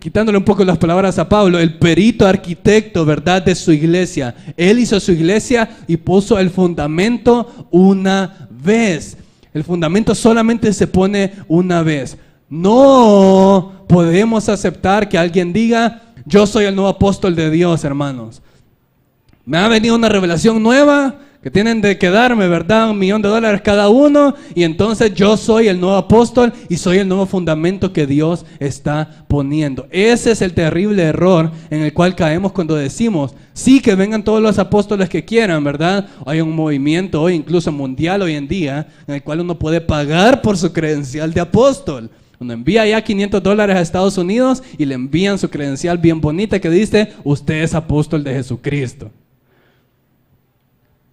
quitándole un poco las palabras a Pablo, el perito arquitecto, ¿verdad? De su iglesia. Él hizo su iglesia y puso el fundamento una vez. El fundamento solamente se pone una vez. No podemos aceptar que alguien diga, yo soy el nuevo apóstol de Dios, hermanos. Me ha venido una revelación nueva que tienen de quedarme, ¿verdad? $1,000,000 cada uno, y entonces yo soy el nuevo apóstol y soy el nuevo fundamento que Dios está poniendo. Ese es el terrible error en el cual caemos cuando decimos, sí, que vengan todos los apóstoles que quieran, ¿verdad? Hay un movimiento hoy, incluso mundial hoy en día, en el cual uno puede pagar por su credencial de apóstol. Uno envía ya $500 a Estados Unidos y le envían su credencial bien bonita que dice, usted es apóstol de Jesucristo.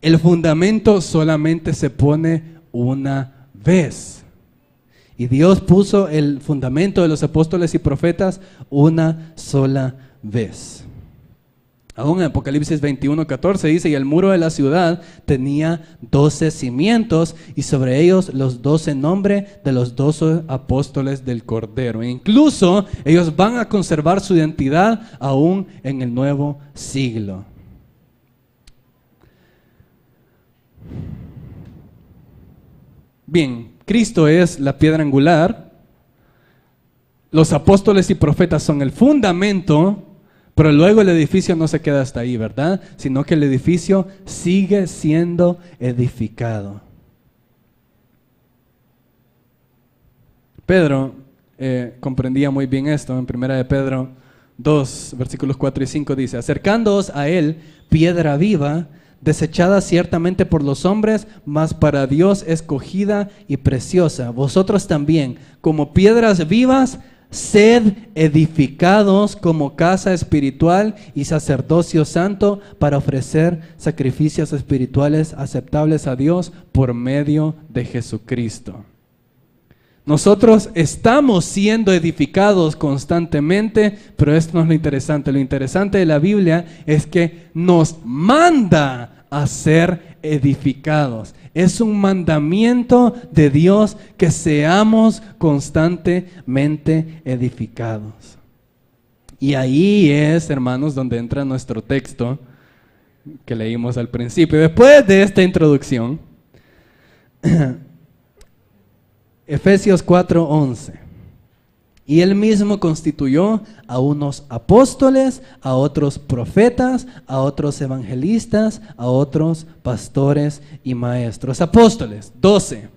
El fundamento solamente se pone una vez. Y Dios puso el fundamento de los apóstoles y profetas una sola vez. Aún en Apocalipsis 21:14 dice, y el muro de la ciudad tenía 12 cimientos y sobre ellos los 12 nombres de los 12 apóstoles del Cordero. E incluso ellos van a conservar su identidad aún en el nuevo siglo. Bien, Cristo es la piedra angular, los apóstoles y profetas son el fundamento, pero luego el edificio no se queda hasta ahí, ¿verdad? Sino que el edificio sigue siendo edificado. Pedro comprendía muy bien esto. En 1 de Pedro 2, versículos 4 y 5 dice, acercándoos a él, piedra viva, desechada ciertamente por los hombres, mas para Dios escogida y preciosa. Vosotros también, como piedras vivas, sed edificados como casa espiritual y sacerdocio santo para ofrecer sacrificios espirituales aceptables a Dios por medio de Jesucristo. Nosotros estamos siendo edificados constantemente, pero esto no es lo interesante. Lo interesante de la Biblia es que nos manda a ser edificados. Es un mandamiento de Dios que seamos constantemente edificados. Y ahí es, hermanos, donde entra nuestro texto que leímos al principio. Después de esta introducción, Efesios 4:11. Y él mismo constituyó a unos apóstoles, a otros profetas, a otros evangelistas, a otros pastores y maestros. Apóstoles, 12.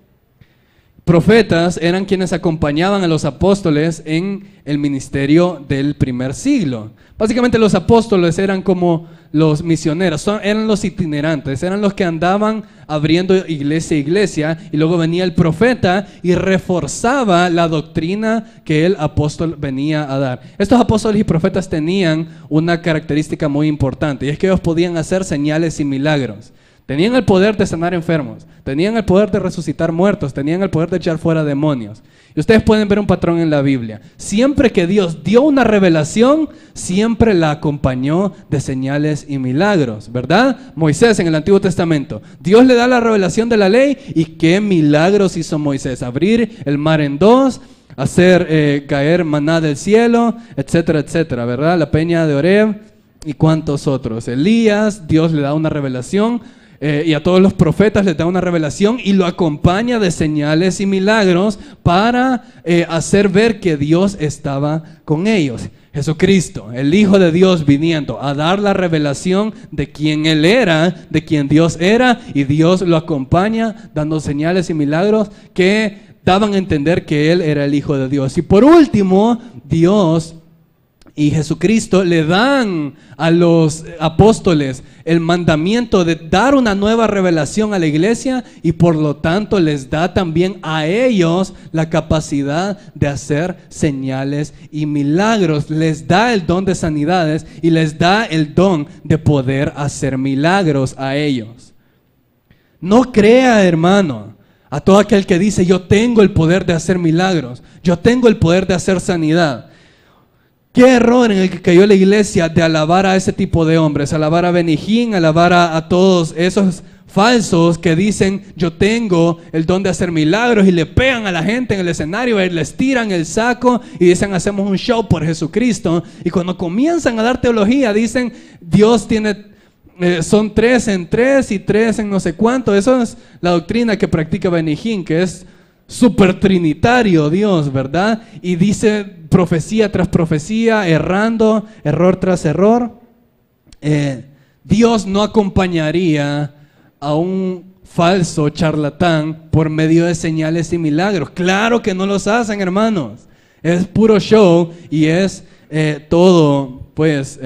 Profetas eran quienes acompañaban a los apóstoles en el ministerio del primer siglo. Básicamente los apóstoles eran como los misioneros, eran los itinerantes, eran los que andaban abriendo iglesia a iglesia, y luego venía el profeta y reforzaba la doctrina que el apóstol venía a dar. Estos apóstoles y profetas tenían una característica muy importante, y es que ellos podían hacer señales y milagros. Tenían el poder de sanar enfermos, tenían el poder de resucitar muertos, tenían el poder de echar fuera demonios. Y ustedes pueden ver un patrón en la Biblia. Siempre que Dios dio una revelación, siempre la acompañó de señales y milagros, ¿verdad? Moisés en el Antiguo Testamento, Dios le da la revelación de la ley, y qué milagros hizo Moisés: abrir el mar en dos, hacer caer maná del cielo, etcétera, etcétera, ¿verdad? La peña de Oreb y cuántos otros. Elías, Dios le da una revelación. Y a todos los profetas les da una revelación y lo acompaña de señales y milagros para hacer ver que Dios estaba con ellos. Jesucristo, el Hijo de Dios, viniendo a dar la revelación de quién Él era, de quién Dios era, y Dios lo acompaña dando señales y milagros que daban a entender que Él era el Hijo de Dios. Y por último, Dios y Jesucristo le dan a los apóstoles el mandamiento de dar una nueva revelación a la iglesia, y por lo tanto les da también a ellos la capacidad de hacer señales y milagros. Les da el don de sanidades y les da el don de poder hacer milagros a ellos. No crea, hermano, a todo aquel que dice: yo tengo el poder de hacer milagros, yo tengo el poder de hacer sanidad. Qué error en el que cayó la iglesia de alabar a ese tipo de hombres, alabar a Benny Hinn, alabar a todos esos falsos que dicen: yo tengo el don de hacer milagros, y le pegan a la gente en el escenario, y les tiran el saco y dicen: hacemos un show por Jesucristo. Y cuando comienzan a dar teología dicen: Dios tiene, son 3 en 3 y 3 en no sé cuánto. Eso es la doctrina que practica Benny Hinn, que es super trinitario Dios, ¿verdad? Y dice profecía tras profecía, errando, error tras error. Dios no acompañaría a un falso charlatán por medio de señales y milagros. Claro que no los hacen, hermanos. Es puro show y es todo, pues,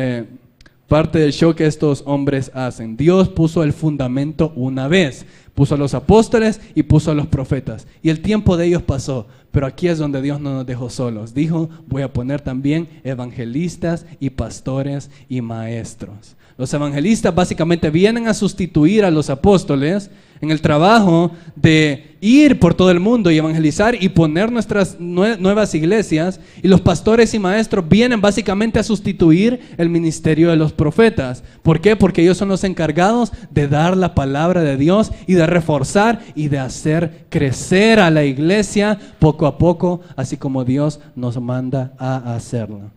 parte del show que estos hombres hacen. Dios puso el fundamento una vez. Puso a los apóstoles y puso a los profetas. Y el tiempo de ellos pasó. Pero aquí es donde Dios no nos dejó solos. Dijo: voy a poner también evangelistas y pastores y maestros. Los evangelistas básicamente vienen a sustituir a los apóstoles en el trabajo de ir por todo el mundo y evangelizar y poner nuestras nuevas iglesias. Y los pastores y maestros vienen básicamente a sustituir el ministerio de los profetas. ¿Por qué? Porque ellos son los encargados de dar la palabra de Dios y de reforzar y de hacer crecer a la iglesia poco a poco, así como Dios nos manda a hacerlo.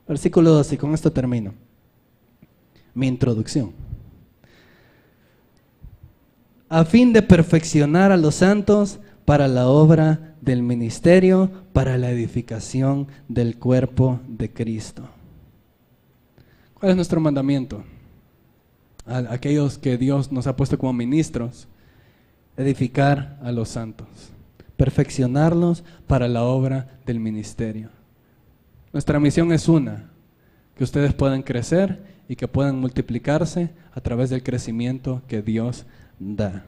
Versículo 12, y con esto termino mi introducción. A fin de perfeccionar a los santos para la obra del ministerio, para la edificación del cuerpo de Cristo. ¿Cuál es nuestro mandamiento? A aquellos que Dios nos ha puesto como ministros: edificar a los santos, perfeccionarlos para la obra del ministerio. Nuestra misión es una: que ustedes puedan crecer y que puedan multiplicarse a través del crecimiento que Dios da,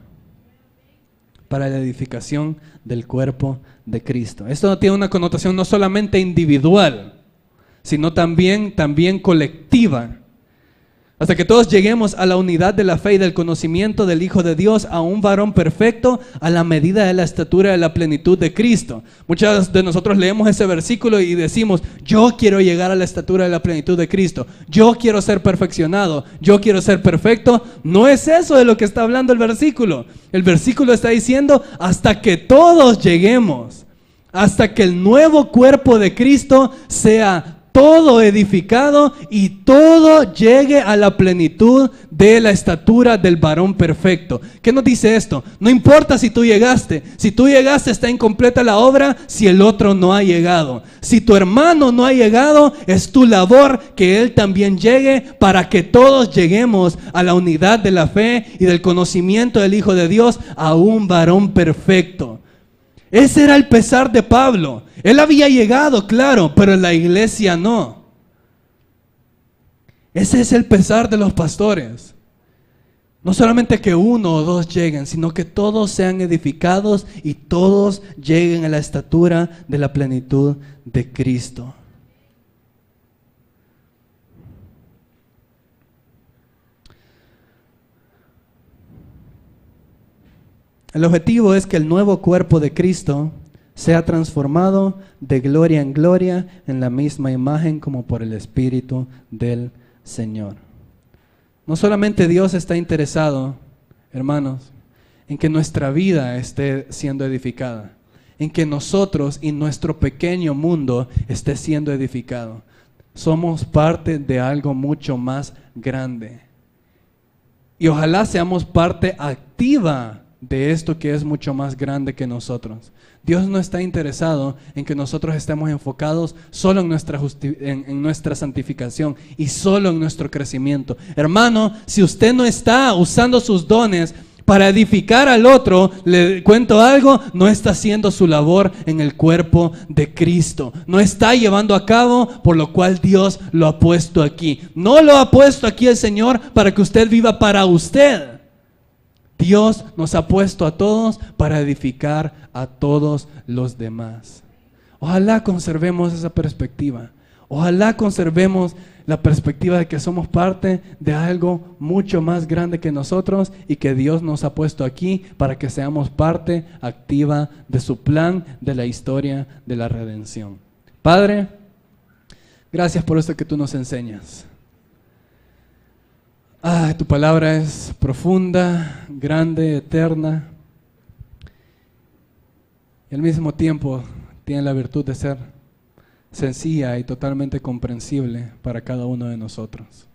para la edificación del cuerpo de Cristo. Esto tiene una connotación no solamente individual, sino también colectiva. Hasta que todos lleguemos a la unidad de la fe y del conocimiento del Hijo de Dios, a un varón perfecto, a la medida de la estatura de la plenitud de Cristo. Muchos de nosotros leemos ese versículo y decimos: yo quiero llegar a la estatura de la plenitud de Cristo, yo quiero ser perfeccionado, yo quiero ser perfecto. No es eso de lo que está hablando el versículo. El versículo está diciendo: hasta que todos lleguemos, hasta que el nuevo cuerpo de Cristo sea todo edificado y todo llegue a la plenitud de la estatura del varón perfecto. ¿Qué nos dice esto? No importa si tú llegaste. Si tú llegaste, está incompleta la obra si el otro no ha llegado. Si tu hermano no ha llegado, es tu labor que él también llegue, para que todos lleguemos a la unidad de la fe y del conocimiento del Hijo de Dios, a un varón perfecto. Ese era el pesar de Pablo. Él había llegado, claro, pero la iglesia no. Ese es el pesar de los pastores. No solamente que 1 o 2 lleguen, sino que todos sean edificados y todos lleguen a la estatura de la plenitud de Cristo. El objetivo es que el nuevo cuerpo de Cristo sea transformado de gloria en gloria en la misma imagen como por el Espíritu del Señor. No solamente Dios está interesado, hermanos, en que nuestra vida esté siendo edificada, en que nosotros y nuestro pequeño mundo esté siendo edificado. Somos parte de algo mucho más grande. Y ojalá seamos parte activa de esto que es mucho más grande que nosotros. Dios no está interesado en que nosotros estemos enfocados solo en nuestra santificación y solo en nuestro crecimiento. Hermano, si usted no está usando sus dones para edificar al otro, le cuento algo, no está haciendo su labor en el cuerpo de Cristo. No está llevando a cabo por lo cual Dios lo ha puesto aquí. No lo ha puesto aquí el Señor para que usted viva para usted. Dios nos ha puesto a todos para edificar a todos los demás. Ojalá conservemos esa perspectiva. Ojalá conservemos la perspectiva de que somos parte de algo mucho más grande que nosotros y que Dios nos ha puesto aquí para que seamos parte activa de su plan, de la historia de la redención. Padre, gracias por esto que tú nos enseñas. Tu palabra es profunda, grande, eterna y al mismo tiempo tiene la virtud de ser sencilla y totalmente comprensible para cada uno de nosotros.